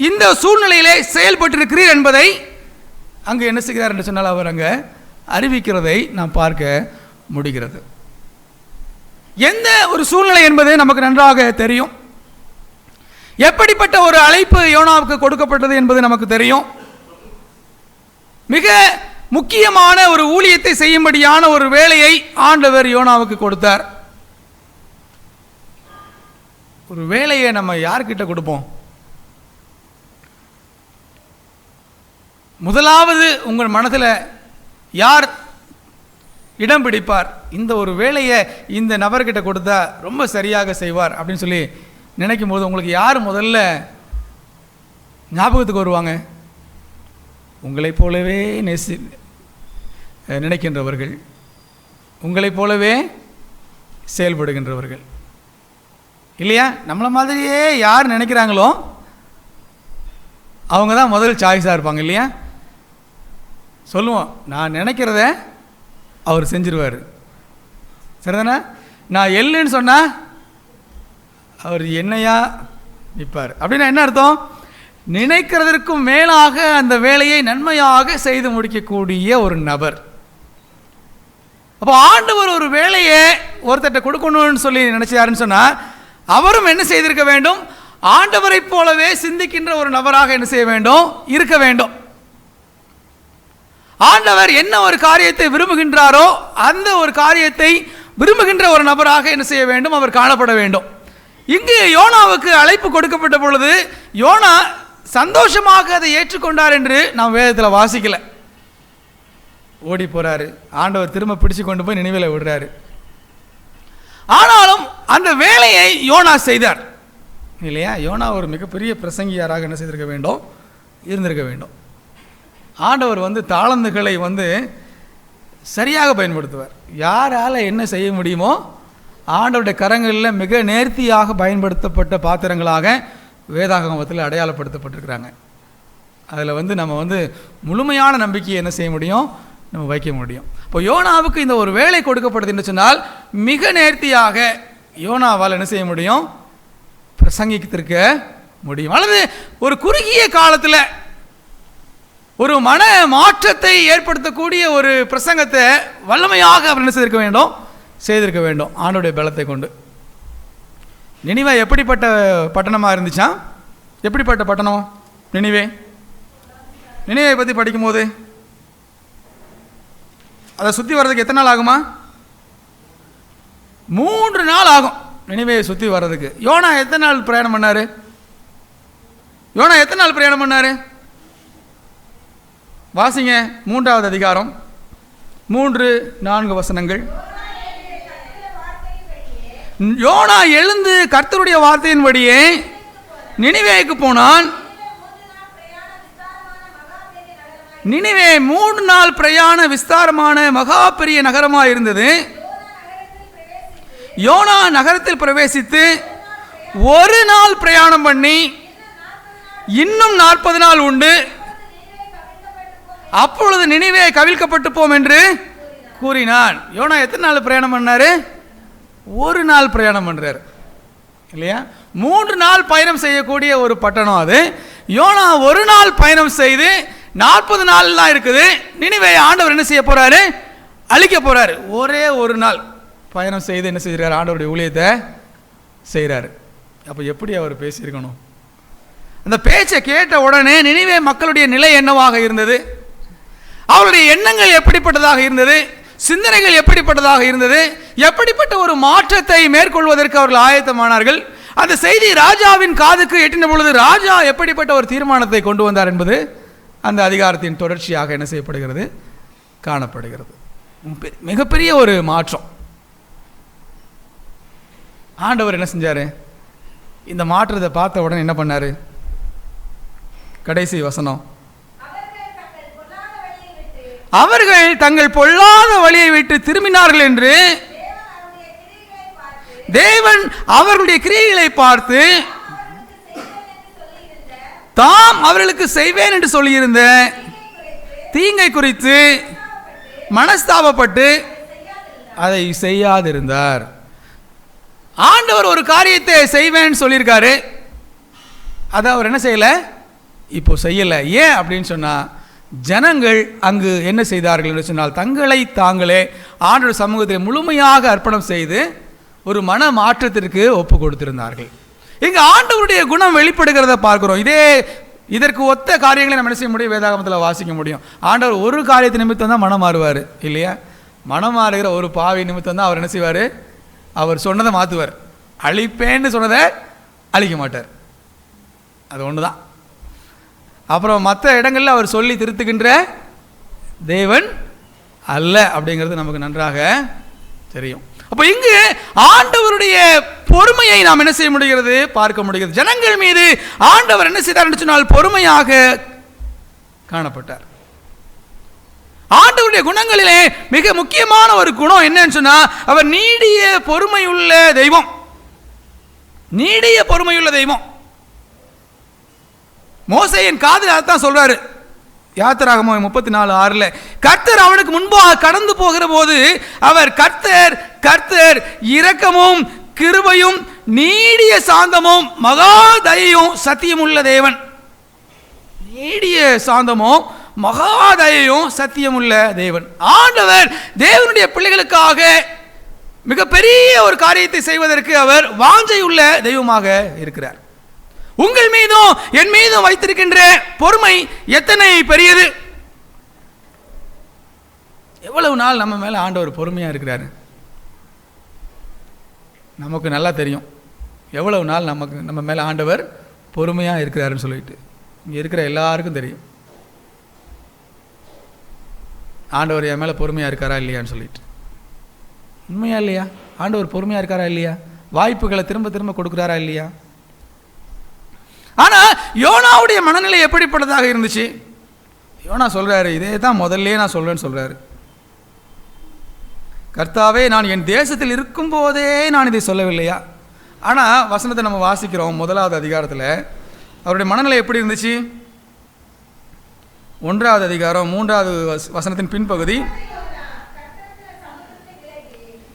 இந்த சூழ்நிலையிலே செயல்பட்டிருக்கிறீர் என்பதை அங்கு என்ன செய்கிறார் என்று சொன்னால் அவர் அங்கே அறிவிக்கிறதை நாம் பார்க்க முடிகிறது. எந்த ஒரு சூழ்நிலை என்பது நமக்கு நன்றாக தெரியும். எப்படிப்பட்ட ஒரு அழைப்பு யோனாவுக்கு கொடுக்கப்பட்டது என்பது நமக்கு தெரியும். மிக முக்கியமான ஒரு ஊழியத்தை செய்யும்படியான ஒரு வேலையை ஆண்டவர் யோனாவுக்கு கொடுத்தார். ஒரு வேலையை நம்ம யார்கிட்ட கொடுப்போம்? முதலாவது உங்கள் மனதில் யார் இடம் பிடிப்பார்? இந்த ஒரு வேலையை இந்த நபர்கிட்ட கொடுத்தா ரொம்ப சரியாக செய்வார் அப்படின்னு சொல்லி நினைக்கும் போது உங்களுக்கு யார் முதல்ல ஞாபகத்துக்கு வருவாங்க? உங்களைப் போலவே நினைக்கின்றவர்கள், உங்களைப் போலவே செயல்படுகின்றவர்கள் இல்லையா? நம்மளை மாதிரியே யார் நினைக்கிறாங்களோ அவங்க தான் முதல் சாய்ஸாக இருப்பாங்க இல்லையா? சொல்லுவோம், நான் நினைக்கிறத அவர் செஞ்சிருவார், சரிதானே? நான் எல்லுன்னு சொன்னால் அவர் என்னையா நிற்பார். அப்படின்னா என்ன அர்த்தம்? நினைக்கிறதற்கும் மேலாக அந்த வேலையை நன்மையாக செய்து முடிக்கக்கூடிய ஒரு நபர். அப்போ ஆண்டவர் ஒரு வேலையை ஒருத்தட்ட கொடுக்கணும்னு சொல்லி நினைச்சாருன்னு சொன்னால் அவரும் என்ன செய்திருக்க வேண்டும்? ஆண்டவரை போலவே சிந்திக்கின்ற ஒரு நபராக என்ன செய்ய வேண்டும்? இருக்க வேண்டும். ஆண்டவர் என்ன ஒரு காரியத்தை விரும்புகின்றாரோ அந்த ஒரு காரியத்தை விரும்புகின்ற ஒரு நபராக என்ன செய்ய வேண்டும்? அவர் காணப்பட வேண்டும். இங்கு யோனாவுக்கு அழைப்பு கொடுக்கப்பட்ட பொழுது யோனா சந்தோஷமாக அதை ஏற்றுக்கொண்டார் என்று நாம் வேதத்தில் வாசிக்கல. ஓடி போறாரு, ஆண்டவர் திரும்ப பிடிச்சு கொண்டு போய் நினைவில் விடுறாரு. ஆனாலும் அந்த வேலையை யோனா செய்தார் இல்லையா? யோனா ஒரு மிகப்பெரிய பிரசங்கியாராக என்ன செய்திருக்க வேண்டும்? இருந்திருக்க வேண்டும். ஆண்டவர் தாளந்துகளை சரியாக பயன்படுத்துவார். யாரால் என்ன செய்ய முடியுமோ ஆண்டவருடைய கரங்களில் மிக நேர்த்தியாக பயன்படுத்தப்பட்ட பாத்திரங்களாக வேதாகமத்தில் அடையாளப்படுத்தப்பட்டிருக்கிறாங்க. அதில் நம்ம முழுமையான நம்பிக்கையை என்ன செய்ய முடியும்? நம்ம வைக்க முடியும். இப்போ யோனாவுக்கு இந்த ஒரு வேலை கொடுக்கப்படுது என்று சொன்னால் மிக நேர்த்தியாக யோனாவால் என்ன செய்ய முடியும்? பிரசங்கித்திருக்க முடியும். அல்லது ஒரு குறுகிய காலத்தில் ஒரு மன மாற்றத்தை ஏற்படுத்தக்கூடிய ஒரு பிரசங்கத்தை வல்லமையாக அவர் என்ன செய்திருக்க வேண்டும் ஆண்டவருடைய பலத்தை கொண்டு. நினிவே எப்படிப்பட்ட பட்டணமாக இருந்துச்சா? எப்படிப்பட்ட பட்டணம் நினிவே? நினிவே பற்றி படிக்கும்போது அதை சுற்றி வர்றதுக்கு எத்தனை நாள் ஆகுமா? 3 நாள் ஆகும் நினிவே சுற்றி வர்றதுக்கு. யோனா எத்தனை நாள் பிரயாணம் பண்ணார்? யோனா எத்தனை நாள் பிரயாணம் பண்ணார்? வாசிங்க 3வது அதிகாரம் 3-4 வசனங்கள். யோனா எழுந்து கர்த்தருடைய வார்த்தையின்படியே நினிவேக்கு போனான். நினிவே 3 நாள் பிரயாண விஸ்தாரமான மகா பெரிய நகரமாக இருந்தது. யோனா நகரத்தில் பிரவேசித்து 1 நாள் பிரயாணம் பண்ணி இன்னும் 40 நாள் உண்டு, அப்பொழுது நினிவே கவிழ்க்கப்பட்டு போம் என்று கூறினான். யோனா எத்தனை நாள் பிரயாணம் பண்ணாரு? 1 நாள் பிரயாணம் பண்றாரு. இல்லையா? 3 நாள் பயணம் செய்யக்கூடிய ஒரு பட்டணம் அது. யோனா ஒரு நாள் பயணம் செய்து 40 நாள் தான் இருக்குது. நினிவேயை ஆண்டவர் என்ன செய்ய போறாரு? அழிக்க போறாரு. ஒரே ஒரு நாள் பயணம் செய்து என்ன செய்கிறார்? ஆண்டவருடைய ஊழியத்தை செய்கிறாரு. அப்போ எப்படி அவர் பேசியிருக்கணும்? அந்த பேச்சை கேட்ட உடனே நினிவே மக்களுடைய நிலை என்னவாக இருந்தது? அவருடைய எண்ணங்கள் எப்படிப்பட்டதாக இருந்தது? சிந்தனைகள் எப்படிப்பட்டதாக இருந்தது? எப்படிப்பட்ட ஒரு மாற்றத்தை மேற்கொள்வதற்கு அவர்கள் ஆயத்தமானார்கள்? அந்த செய்தி ராஜாவின் காதுக்கு எட்டின பொழுது ராஜா எப்படிப்பட்ட ஒரு தீர்மானத்தை கொண்டு வந்தார் என்பது அந்த அதிகாரத்தின் தொடர்ச்சியாக என்ன செய்யப்படுகிறது? காணப்படுகிறது. மிகப்பெரிய ஒரு மாற்றம். ஆண்டவர் என்ன செஞ்சார்? இந்த மாற்றத்தை பார்த்த உடனே என்ன பண்ணார்? கடைசி வசனம், அவர்கள் தங்கள் பொல்லாத வழியை விட்டு திரும்பினார்கள் என்று தேவன் அவர்களுடைய கிரியைகளை பார்த்து தாம் அவர்களுக்கு செய்வேன் என்று சொல்லியிருந்த தீங்கை குறித்து மனஸ்தாபப்பட்டு அதை செய்யாதிருந்தார். ஆண்டவர் ஒரு காரியத்தை செய்வேன்னு சொல்லியிருக்காரு, அதை அவர் என்ன செய்யலை? இப்போ செய்யலை. ஏன் அப்படின்னு சொன்னால், ஜனங்கள் அங்கு என்ன செய்தார்கள் என்று சொன்னால், தங்களை தாங்களே ஆண்டவர் சமூகத்தில் முழுமையாக அர்ப்பணம் செய்து ஒரு மன மாற்றத்திற்கு ஒப்பு கொடுத்திருந்தார்கள். இங்கு ஆண்டவருடைய குணம் வெளிப்படுகிறத பார்க்கிறோம். இதற்கு ஒத்த காரியங்களை நம்ம என்ன செய்ய முடியும்? வேதாகமத்தில் வாசிக்க முடியும். ஆண்டவர் ஒரு காரியத்தை நிமித்தம் தான் மனம் மாறுவார் இல்லையா? மனம் மாறுகிற ஒரு பாவி நிமித்தம் தான் அவர் என்ன செய்வார்? அவர் சொன்னதை மாற்றுவார். அழிப்பேன்னு சொன்னதை அழிக்க மாட்டார். அது ஒன்று தான். அப்புறம் மற்ற இடங்களில் அவர் சொல்லி திருத்துகின்ற தேவன் அல்ல அப்படிங்கிறது நமக்கு நன்றாக தெரியும். அப்போ இங்கு ஆண்டவருடைய பொறுமையை நாம் என்ன செய்ய முடிகிறது? பார்க்க முடிகிறது. ஜனங்கள் மீது ஆண்டவர் என்ன செய்தார் என்று சொன்னால் பொறுமையாக காணப்பட்டார். ஆண்டவருடைய குணங்களிலே மிக முக்கியமான ஒரு குணம் என்னன்னு சொன்னா, அவர் நீடிய பொறுமையுள்ள தெய்வம். நீடிய பொறுமையுள்ள தெய்வம். மோசேயின் காதில் அதான் சொல்றாரு. யாத்திராகமம் 34:6 கர்த்தர் அவனுக்கு முன்பாக கடந்து போகிற போது அவர் கர்த்தர் கர்த்தர் இரக்கமும் கிருபையும் நீடிய சாந்தமும் மகா தயையும் சத்தியம் உள்ள தேவன். நீடிய சாந்தமும் மகா தயையும் சத்தியம் உள்ள தேவன். ஆண்டவர் தேவனுடைய பிள்ளைகளுக்காக மிகப்பெரிய ஒரு காரியத்தை செய்வதற்கு அவர் வாஞ்சை உள்ள தெய்வமாக இருக்கிறார். உங்கள் மீதும் என் மீதும் வைத்திருக்கின்ற பொறுமை எத்தனை பெரியது! எவ்வளவு நாள் நம்ம மேல ஆண்டவர் பொறுமையா இருக்கிறாரு? நமக்கு நல்லா தெரியும் எவ்வளவு நாள் நம்ம மேல ஆண்டவர் பொறுமையா இருக்கிறாருன்னு சொல்லிட்டு. இங்க இருக்கிற எல்லாருக்கும் தெரியும் ஆண்டவர் என் மேல பொறுமையா இருக்காரா இல்லையான்னு சொல்லிட்டு. உண்மையா இல்லையா? ஆண்டவர் பொறுமையா இருக்காரா இல்லையா? வாய்ப்புகளை திரும்ப திரும்ப கொடுக்குறாரா இல்லையா? ஆனா யோனாவுடைய மனநிலை எப்படிப்பட்டதாக இருந்துச்சு? யோனா சொல்றாரு, இதே தான் முதல்ல நான் சொல்றேன்னு சொல்றாரு. கர்த்தாவே, நான் என் தேசத்தில் இருக்கும் போதே நான் இதை சொல்லவில்லையா? ஆனா வசனத்தை நம்ம வாசிக்கிறோம் 1வது அதிகாரத்தில். அவருடைய மனநிலை எப்படி இருந்துச்சு? 1வது அதிகாரம் 3வது வசனத்தின் பின்பகுதி,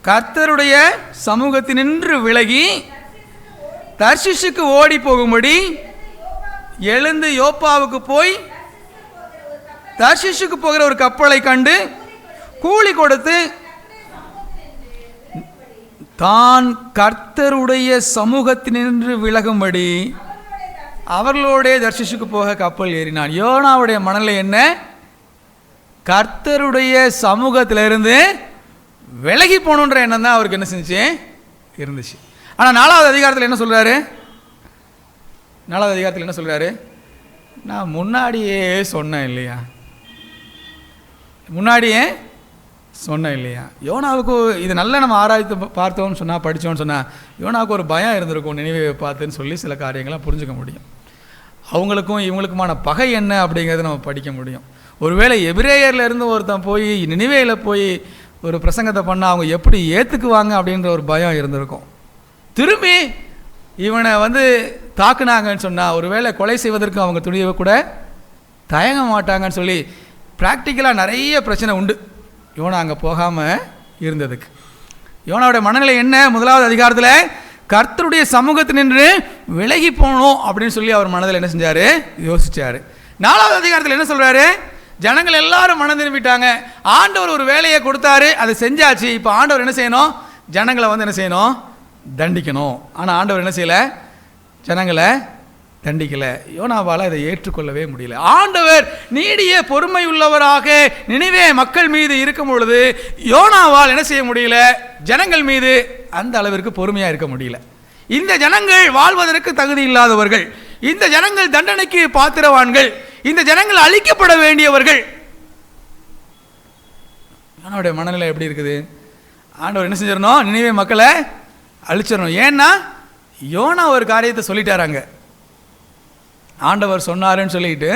கர்த்தருடைய சமூகத்தினின்று விலகி தர்ஷீஷுக்கு ஓடி போகும்படி எழுந்து யோப்பாவுக்கு போய் தர்ஷீஷுக்கு போகிற ஒரு கப்பலை கண்டு கூலி கொடுத்து தான் கர்த்தருடைய சமூகத்தினின்று விலகும்படி அவர்களோடே தர்ஷீஷுக்கு போக கப்பல் ஏறினான். யோனாவுடைய மனநிலை என்ன? கர்த்தருடைய சமூகத்திலிருந்து விலகி போகணுன்ற எண்ணம் தான் அவருக்கு என்ன செஞ்சு இருந்துச்சு. ஆனால் 4வது அதிகாரத்தில் என்ன சொல்றாரு? 4வது அதிகாரத்தில் என்ன சொல்றாரு? நான் முன்னாடியே சொன்னேன் இல்லையா? முன்னாடியே சொன்னேன் இல்லையா? யோனாவுக்கு இது நல்லா நம்ம ஆராய்ச்சி பார்த்தோம்னு சொன்னால், படித்தோன்னு சொன்னால், யோனாவுக்கு ஒரு பயம் இருந்திருக்கும் நினிவே பார்த்துன்னு சொல்லி சில காரியங்கள்லாம் புரிஞ்சுக்க முடியும். அவங்களுக்கும் இவங்களுக்குமான பகை என்ன அப்படிங்கிறத நம்ம படிக்க முடியும். ஒருவேளை எபிரேயர்ல இருந்து ஒருத்தன் போய் நினிவேயில் போய் ஒரு பிரசங்கத்தை பண்ணால் அவங்க எப்படி ஏற்றுக்குவாங்க அப்படின்ற ஒரு பயம் இருந்திருக்கும். திரும்பி இவனை தாக்குனாங்கன்னு சொன்னால் ஒருவேளை கொலை செய்வதற்கு அவங்க துணியை கூட தயங்க மாட்டாங்கன்னு சொல்லி ப்ராக்டிக்கலாக நிறைய பிரச்சனை உண்டு யோனா அங்கே போகாமல் இருந்ததுக்கு. யோனாவுடைய மனநிலை என்ன? 1வது அதிகாரத்தில் கர்த்தருடைய சமூகத்தில் நின்று விலகி போகணும் அப்படின்னு சொல்லி அவர் மனதில் என்ன செஞ்சார், யோசிச்சார். 4வது அதிகாரத்தில் என்ன சொல்கிறாரு, ஜனங்கள் எல்லாரும் மனம் திரும்பிட்டாங்க, ஆண்டவர் ஒரு வேலையை கொடுத்தாரு, அதை செஞ்சாச்சு. இப்போ ஆண்டவர் என்ன செய்யணும், ஜனங்களை வந்து என்ன செய்யணும், தண்டிக்கணும். ஆனால் ஆண்டவர் என்ன செய்யலை, ஜனங்களை தண்டிக்கலை. யோனாவால் இதை ஏற்றுக்கொள்ளவே முடியல. ஆண்டவர் நீடிய பொறுமை உள்ளவராக நினிவே மக்கள் மீது இருக்கும் பொழுது யோனாவால் என்ன செய்ய முடியல, ஜனங்கள் மீது அந்த அளவிற்கு பொறுமையாக இருக்க முடியல. இந்த ஜனங்கள் வாழ்வதற்கு தகுதி இல்லாதவர்கள், இந்த ஜனங்கள் தண்டனைக்கு பாத்திரவான்கள், இந்த ஜனங்கள் அழிக்கப்பட வேண்டியவர்கள். யோனாவுடைய மனநிலை எப்படி இருக்குது, ஆண்டவர் என்ன செஞ்சிடணும், நினிவே மக்களை அழிச்சிடணும். ஏன்னா யோனா ஒரு காரியத்தை சொல்லிட்டாராங்க, ஆண்டவர் சொன்னாருன்னு சொல்லிட்டு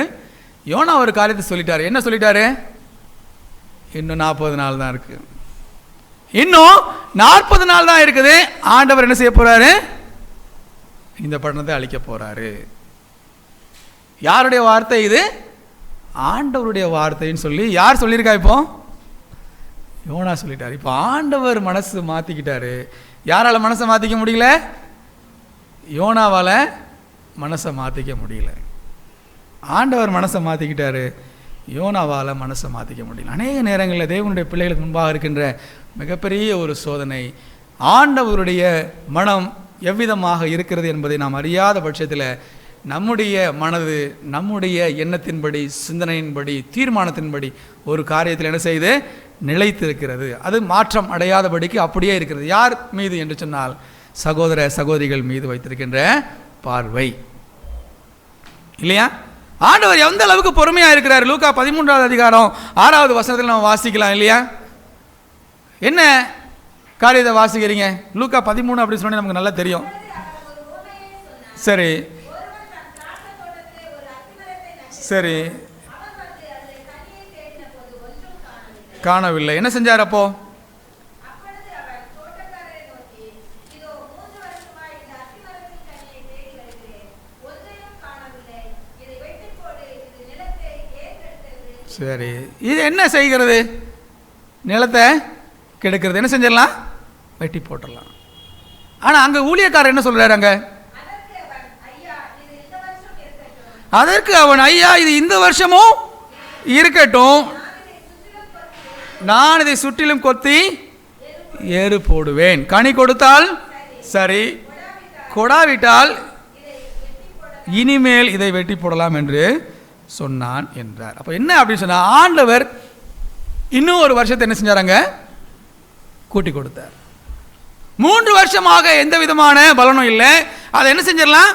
யோனா ஒரு காரியத்தை சொல்லிட்டாரு. என்ன சொல்லிட்டாரு, இன்னும் 40 நாள் தான் இருக்கு, இன்னும் 40 நாள் தான் இருக்குது, ஆண்டவர் என்ன செய்ய போறாரு, இந்த பட்டணத்தை அழிக்க போறாரு. யாருடைய வார்த்தை இது, ஆண்டவருடைய வார்த்தைன்னு சொல்லி யார் சொல்லியிருக்கா, இப்போ யோனா சொல்லிட்டாரு. இப்போ ஆண்டவர் மனசு மாத்திக்கிட்டாரு. யாரால மனசை மாத்திக்க முடியல, யோனாவால மனசை மாற்றிக்க முடியல. ஆண்டவர் மனசை மாற்றிக்கிட்டாரு, யோனாவால் மனசை மாற்றிக்க முடியல. அநேக நேரங்களில் தேவனுடைய பிள்ளைகளுக்கு முன்பாக இருக்கின்ற மிகப்பெரிய ஒரு சோதனை, ஆண்டவருடைய மனம் எவ்விதமாக இருக்கிறது என்பதை நாம் அறியாத பட்சத்தில் நம்முடைய மனது நம்முடைய எண்ணத்தின்படி, சிந்தனையின்படி, தீர்மானத்தின்படி ஒரு காரியத்தில் என்ன செய்து நிலைத்திருக்கிறது. அது மாற்றம் அடையாதபடிக்கு அப்படியே இருக்கிறது. யார் மீது என்று சொன்னால் சகோதர சகோதரிகள் மீது வைத்திருக்கின்ற பார்வை இல்லையா. ஆண்டவர் எந்த அளவுக்கு பொறுமையா இருக்கிறார், லூக்கா 13வது அதிகாரம் 6வது வசனத்தில் நம்ம வாசிக்கலாம் இல்லையா. என்ன காரியத்தை வாசிக்கிறீங்க, லூக்கா 13 அப்படி சொன்னா நமக்கு நல்லா தெரியும். சரி சரி, காணவில்லை. என்ன செஞ்சார் அப்போ, சரி இது என்ன செய்கிறது, நிலத்தை கெடுக்கிறது. என்ன செஞ்சிடலாம், வெட்டி போட்டுடலாம். ஆனால் அங்கே ஊழியக்காரர் என்ன சொல்கிறாரு, அங்கே அதற்கு அவன் ஐயா இது இந்த வருஷமும் இருக்கட்டும், நான் இதை சுற்றிலும் கொத்தி ஏறு போடுவேன், கனி கொடுத்தால் சரி, கொடாவிட்டால் இனிமேல் இதை வெட்டி போடலாம் என்று சொன்னான் என்றார். அப்போ என்ன அப்படின்னு சொன்னா, ஆண்டவர் இன்னும் ஒரு வருஷத்தை என்ன செஞ்சாராங்க, கூட்டி கொடுத்தார். 3 வருஷமாக எந்த விதமான பலனும் இல்லை. அதை என்ன செஞ்சிடலாம்,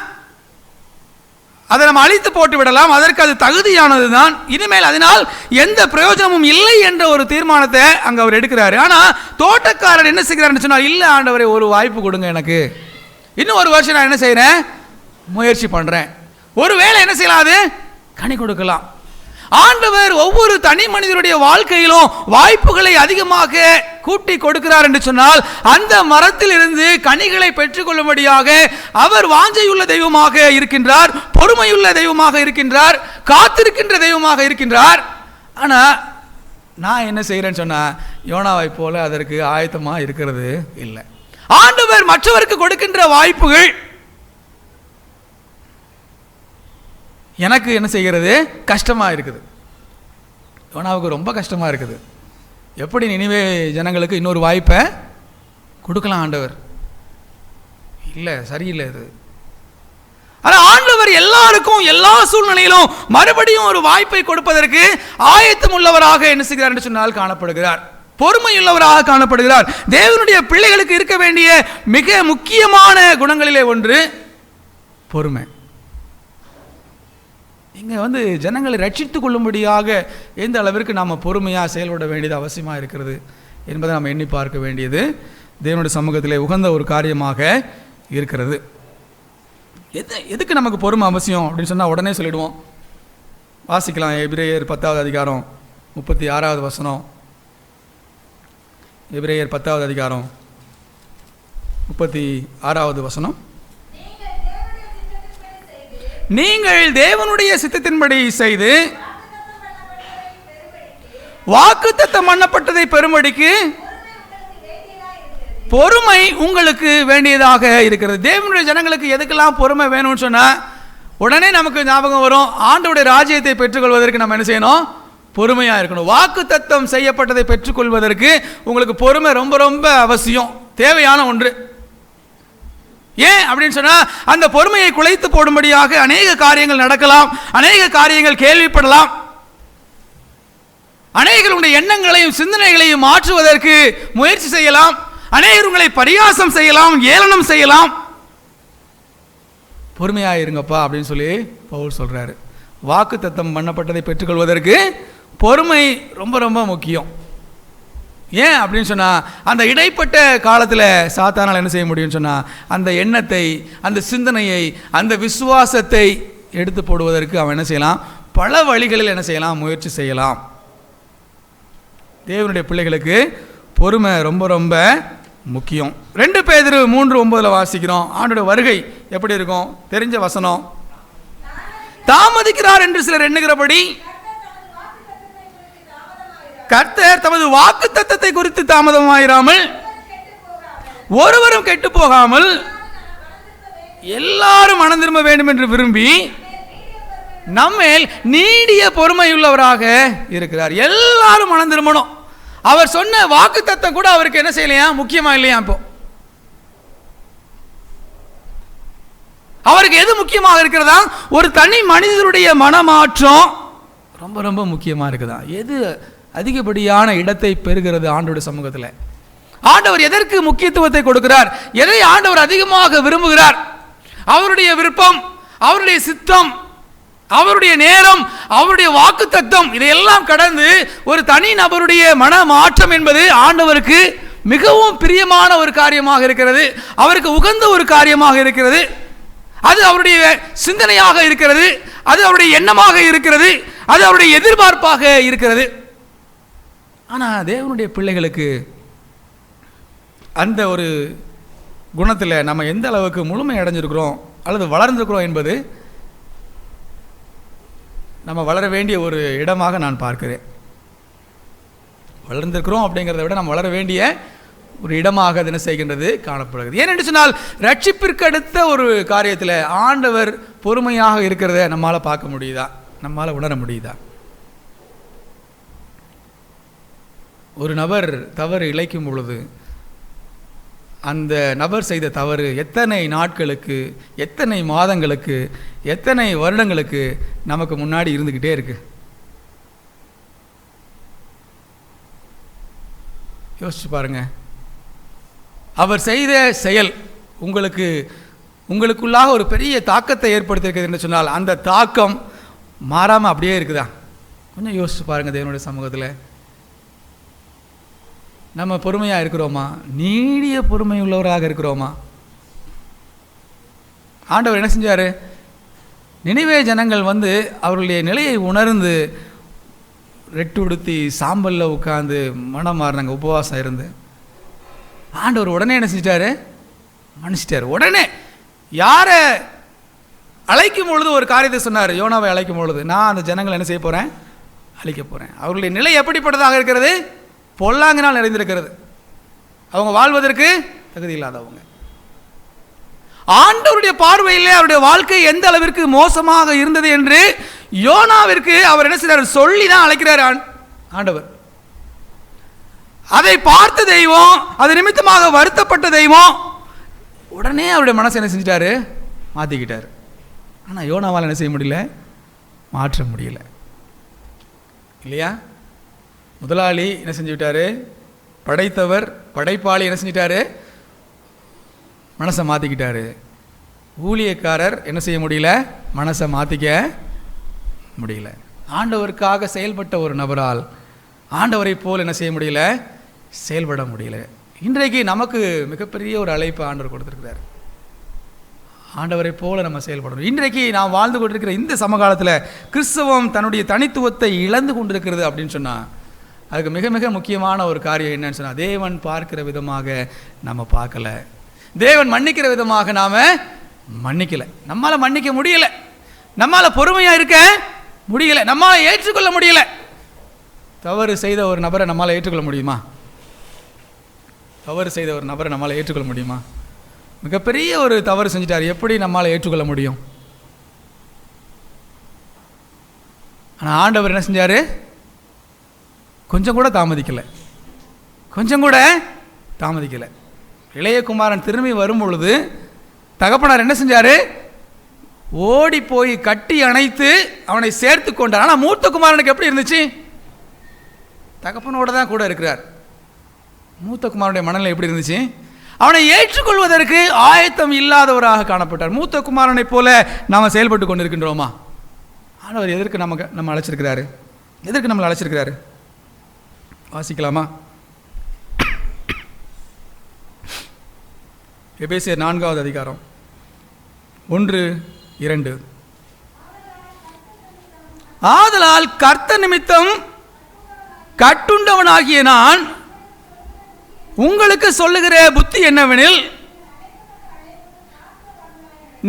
அதை நம்ம அழித்து போட்டு விடலாம், அதற்கு அது தகுதியானது தான், இனிமேல் அதனால் எந்த பிரயோஜனமும் இல்லை என்ற ஒரு தீர்மானத்தை அங்கே அவர் எடுக்கிறாரு. ஆனால் தோட்டக்காரர் என்ன செய்கிறாருன்னு சொன்னால், இல்லை ஆண்டவரே ஒரு வாய்ப்பு கொடுங்க, எனக்கு இன்னும் ஒரு வருஷம் நான் என்ன செய்கிறேன், முயற்சி பண்ணுறேன், ஒருவேளை என்ன செய்யலாது கனி கொடுக்கலாம். ஆண்டவர் ஒவ்வொரு தனி மனிதனுடைய வாழ்க்கையிலும் வாய்ப்புகளை அதிகமாக கூட்டி கொடுக்கிறார் என்று சொன்னால், அந்த மரத்தில் இருந்து கனிகளை பெற்றுக்கொள்ளும்படியாக அவர் வாஞ்சையுள்ள தெய்வமாக இருக்கின்றார், பொறுமையுள்ள தெய்வமாக இருக்கின்றார், காத்திருக்கின்ற தெய்வமாக இருக்கின்றார். ஆனால் நான் என்ன செய்கிறேன்னு சொன்னால், யோனாவை போல அதற்கு ஆயத்தமாக இருக்கிறது இல்லை. ஆண்டவர் மற்றவருக்கு கொடுக்கின்ற வாய்ப்புகள் எனக்கு என்ன செய்கிறது, கஷ்டமாக இருக்குது. யோனாவுக்கு ரொம்ப கஷ்டமாக இருக்குது. எப்படி நினிவே ஜனங்களுக்கு இன்னொரு வாய்ப்பை கொடுக்கலாம் ஆண்டவர், இல்லை சரியில்லை இது. ஆனால் ஆண்டவர் எல்லாருக்கும் எல்லா சூழ்நிலையிலும் மறுபடியும் ஒரு வாய்ப்பை கொடுப்பதற்கு ஆயத்தம் உள்ளவராக என்ன செய்கிறார் என்று சொன்னால் காணப்படுகிறார், பொறுமையுள்ளவராக காணப்படுகிறார். தேவனுடைய பிள்ளைகளுக்கு இருக்க வேண்டிய மிக முக்கியமான குணங்களிலே ஒன்று பொறுமை. இங்கே வந்து ஜனங்களை ரட்சித்து கொள்ளும்படியாக எந்த அளவிற்கு நாம் பொறுமையாக செயல்பட வேண்டியது அவசியமாக இருக்கிறது என்பதை நாம் எண்ணி பார்க்க வேண்டியது தேவனுடைய சமூகத்திலே உகந்த ஒரு காரியமாக இருக்கிறது. எதுக்கு நமக்கு பொறுமை அவசியம் அப்படின்னு சொன்னால் உடனே சொல்லிடுவோம். வாசிக்கலாம், எபிரேயர் 10வது அதிகாரம் 36வது வசனம். எபிரேயர் 10வது அதிகாரம் 36வது வசனம். நீங்கள் தேவனுடைய சித்தத்தின்படி செய்து வாக்குத்தத்தம் பண்ணப்பட்டதை பெறும்படிக்கு பொறுமை உங்களுக்கு வேண்டியதாக இருக்கிறது. தேவனுடைய ஜனங்களுக்கு எதுக்கெல்லாம் பொறுமை வேணும்னு சொன்னால் உடனே நமக்கு ஞாபகம் வரும், ஆண்டவருடைய ராஜ்யத்தை பெற்றுக்கொள்வதற்கு நம்ம என்ன செய்யணும்? பொறுமையாக இருக்கணும். வாக்கு தத்தம் செய்யப்பட்டதை பெற்றுக்கொள்வதற்கு உங்களுக்கு பொறுமை ரொம்ப ரொம்ப அவசியம், தேவையான ஒன்று. ஏன் அப்படின்னு சொன்னால் அந்த பொறுமையை குலைத்து போடும்படியாக அநேக காரியங்கள் நடக்கலாம், அநேக காரியங்கள் கேள்விப்படலாம், அநேகருடைய எண்ணங்களையும் சிந்தனைகளையும் மாற்றுவதற்கு முயற்சி செய்யலாம், அநேகர் உங்களை பரியாசம் செய்யலாம், ஏளனம் செய்யலாம். பொறுமையாக இருங்கப்பா அப்படின்னு சொல்லி பவுல் சொல்றாரு. வாக்கு தத்தம் பண்ணப்பட்டதை பெற்றுக்கொள்வதற்கு பொறுமை ரொம்ப ரொம்ப முக்கியம். ஏன் அப்படின்னு சொன்னால் அந்த இடைப்பட்ட காலத்தில் சாத்தானால் என்ன செய்ய முடியும்னு சொன்னால் அந்த எண்ணத்தை, அந்த சிந்தனையை, அந்த விசுவாசத்தை எடுத்து போடுவதற்கு அவன் என்ன செய்யலாம்? பல வழிகளில் என்ன செய்யலாம்? முயற்சி செய்யலாம். தேவனுடைய பிள்ளைகளுக்கு பொறுமை ரொம்ப ரொம்ப முக்கியம். 2 பேதுரு 3:9 வாசிக்கிறோம். ஆண்டோட வருகை எப்படி இருக்கும்? தெரிஞ்ச வசனம். தாமதிக்கிறார் என்று சிலர் எண்ணுகிறபடி கர்த்தர் தமது வாக்கு தத்தத்தை குறித்து தாமதமாயிராமல் ஒருவரும் கெட்டு போகாமல் எல்லாரும் மனம் திரும்ப வேண்டும் என்று விரும்பி நம்மேல் நீடிய பொறுமையுள்ளவராக இருக்கிறார். எல்லாரும் மனம் திரும்பணும். அவர் சொன்ன வாக்கு தத்தம் கூட அவருக்கு என்ன செய்யலையா? முக்கியமா இல்லையா? இப்போ அவருக்கு எது முக்கியமாக இருக்கிறதா? ஒரு தனி மனிதனுடைய மனமாற்றம் ரொம்ப ரொம்ப முக்கியமா இருக்குதா? எது அதிகப்படியான இடத்தை பெறுகிறது ஆண்டவருடைய சமூகத்தில்? ஆண்டவர் எதற்கு முக்கியத்துவத்தை கொடுக்கிறார்? எதை ஆண்டவர் அதிகமாக விரும்புகிறார்? அவருடைய விருப்பம், அவருடைய சித்தம், அவருடைய நேரம், அவருடைய வாக்கு தத்தம், இதையெல்லாம் கடந்து ஒரு தனி நபருடைய மன மாற்றம் என்பது ஆண்டவருக்கு மிகவும் பிரியமான ஒரு காரியமாக இருக்கிறது. அவருக்கு உகந்த ஒரு காரியமாக இருக்கிறது. அது அவருடைய சிந்தனையாக இருக்கிறது, அது அவருடைய எண்ணமாக இருக்கிறது, அது அவருடைய எதிர்பார்ப்பாக இருக்கிறது. ஆனால் தேவனுடைய பிள்ளைகளுக்கு அந்த ஒரு குணத்தில் நம்ம எந்த அளவுக்கு முழுமை அடைஞ்சிருக்கிறோம் அல்லது வளர்ந்திருக்கிறோம் என்பது நம்ம வளர வேண்டிய ஒரு இடமாக நான் பார்க்கிறேன். வளர்ந்திருக்கிறோம் அப்படிங்கிறத விட நம்ம வளர வேண்டிய ஒரு இடமாக அது என்ன செய்கின்றது? காணப்படுகிறது. ஏனென்று சொன்னால் ரட்சிப்பிற்கு அடுத்த ஒரு காரியத்தில் ஆண்டவர் பொறுமையாக இருக்கிறத நம்மால் பார்க்க முடியுதா? நம்மால் உணர முடியுதா? ஒரு நபர் தவறு இழைக்கும் பொழுது அந்த நபர் செய்த தவறு எத்தனை நாட்களுக்கு, எத்தனை மாதங்களுக்கு, எத்தனை வருடங்களுக்கு நமக்கு முன்னாடி இருந்துக்கிட்டே இருக்கு. யோசிச்சு பாருங்க. அவர் செய்த செயல் உங்களுக்குள்ளாக ஒரு பெரிய தாக்கத்தை ஏற்படுத்தியிருக்கிறது என்று சொன்னால் அந்த தாக்கம் மாறாமல் அப்படியே இருக்குதா? கொஞ்சம் யோசிச்சு பாருங்க. தேவனுடைய சமூகத்தில் நம்ம பொறுமையாக இருக்கிறோமா? நீடிய பொறுமை உள்ளவராக இருக்கிறோமா? ஆண்டவர் என்ன செஞ்சார்? நினிவே ஜனங்கள் அவர்களுடைய நிலையை உணர்ந்து ரெட்டு உடுத்தி சாம்பலில் உட்காந்து மனம் மாறினாங்க, உபவாசம் இருந்து. ஆண்டவர் உடனே என்ன செஞ்சிட்டாரு? மன்னிச்சிட்டார். உடனே யாரை அழைக்கும் பொழுது ஒரு காரியத்தை சொன்னார். யோனாவை அழைக்கும் பொழுது, நான் அந்த ஜனங்களை என்ன செய்ய போகிறேன்? அழிக்க போகிறேன். அவர்களுடைய நிலை எப்படிப்பட்டதாக இருக்கிறது? பொல்லாங்கினால் நிறைந்திருக்கிறது. அவங்க வாழ்வதற்கு தகுதி இல்லாதவங்க. ஆண்டவருடைய பார்வையில் அவருடைய வாழ்க்கை எந்த அளவிற்கு மோசமாக இருந்தது என்று யோனாவிற்கு அவர் என்ன செய்றார்? சொல்லி தான் அழைக்கிறார் ஆண்டவர். அதை பார்த்த தெய்வம், அது நிமித்தமாக வருத்தப்பட்ட தெய்வம் உடனே அவருடைய மனசை என்ன செஞ்சிட்டாரு? மாற்றிக்கிட்டார். ஆனால் யோனாவால் என்ன செய்ய முடியல? மாற்ற முடியல இல்லையா? முதலாளி என்ன செஞ்சு விட்டார்? படைத்தவர், படைப்பாளி என்ன செஞ்சிட்டாரு? மனசை மாற்றிக்கிட்டாரு. ஊழியக்காரர் என்ன செய்ய முடியல? மனசை மாற்றிக்க முடியல. ஆண்டவருக்காக செயல்பட்ட ஒரு நபரால் ஆண்டவரை போல் என்ன செய்ய முடியல? செயல்பட முடியல. இன்றைக்கு நமக்கு மிகப்பெரிய ஒரு அழைப்பு ஆண்டவர் கொடுத்துருக்கிறார். ஆண்டவரை போல நம்ம செயல்படணும். இன்றைக்கு நாம் வாழ்ந்து கொண்டிருக்கிற இந்த சமகாலத்தில் கிறிஸ்தவம் தன்னுடைய தனித்துவத்தை இழந்து கொண்டிருக்கிறது அப்படின்னு சொன்னால் அதுக்கு மிக மிக முக்கியமான ஒரு காரியம் என்னன்னு சொன்னால், தேவன் பார்க்கிற விதமாக நம்ம பார்க்கல, தேவன் மன்னிக்கிற விதமாக நாம் மன்னிக்கலை. நம்மளால் மன்னிக்க முடியலை, நம்மளால் பொறுமையாக இருக்க முடியலை, நம்மளால் ஏற்றுக்கொள்ள முடியலை. தவறு செய்த ஒரு நபரை நம்மளால் ஏற்றுக்கொள்ள முடியுமா? தவறு செய்த ஒரு நபரை நம்மளால் ஏற்றுக்கொள்ள முடியுமா? மிகப்பெரிய ஒரு தவறு செஞ்சிட்டார், எப்படி நம்மளால் ஏற்றுக்கொள்ள முடியும்? ஆனால் ஆண்டவர் என்ன செஞ்சார்? கொஞ்சம் கூட தாமதிக்கலை. இளைய குமாரன் திரும்பி வரும் பொழுது தகப்பனார் என்ன செஞ்சார்? ஓடி போய் கட்டி அணைத்து அவனை சேர்த்து கொண்டார். ஆனால் மூத்த குமாரனுக்கு எப்படி இருந்துச்சு? தகப்பனோட தான் கூட இருக்கிறார். மூத்த குமாரனுடைய மனநிலை எப்படி இருந்துச்சு? அவனை ஏற்றுக்கொள்வதற்கு ஆயத்தம் இல்லாதவராக காணப்பட்டார். மூத்த குமாரனை போல நாம் செயல்பட்டு கொண்டிருக்கின்றோமா? ஆண்டவர் எதற்கு நம்ம அழைச்சிருக்கிறாரு? எதற்கு நம்மளை அழைச்சிருக்கிறாரு? வாசிக்கலாமா? எபேசியர் 4வது அதிகாரம் 1-2. ஆதலால் கர்த்தர் நிமித்தம் கட்டுண்டவனாகிய நான் உங்களுக்கு சொல்லுகிற புத்தி என்னவெனில்,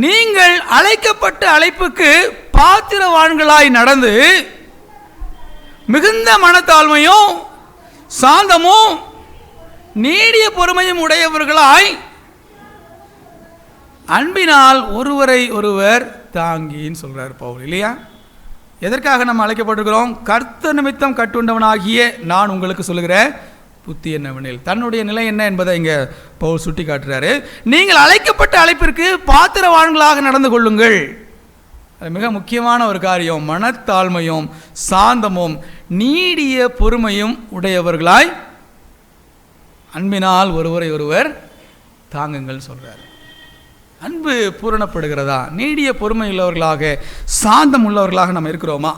நீங்கள் அழைக்கப்பட்ட அழைப்புக்கு பாத்திரவான்களாய் நடந்து மிகுந்த மனத்தாழ்மையும் சாந்தமும் நீடிய பொறுமையும் உடையவர்களாய் அன்பினால் ஒருவரை ஒருவர் தாங்கின்னு சொல்றார் பவுல், இல்லையா? எதற்காக நம்ம அழைக்கப்பட்டிருக்கிறோம்? கர்த்தர் நிமித்தம் கட்டுண்டவனாகிய நான் உங்களுக்கு சொல்லுகிற புத்தி என்னவெனில், தன்னுடைய நிலை என்ன என்பதை இங்கே பவுல் சுட்டி காட்டுறாரு. நீங்கள் அழைக்கப்பட்ட அழைப்பிற்கு பாத்திரவான்களாக நடந்து கொள்ளுங்கள். அது மிக முக்கியமான ஒரு காரியம். மனத்தாழ்மையும் சாந்தமும் நீடிய பொறுமையும் உடையவர்களாய் அன்பினால் ஒருவரை ஒருவர் தாங்குங்கள் சொல்றார். அன்பு பூரணப்படுகிறதா? நீடிய பொறுமை உள்ளவர்களாக சாந்தம் உள்ளவர்களாக நம்ம இருக்கிறோமா?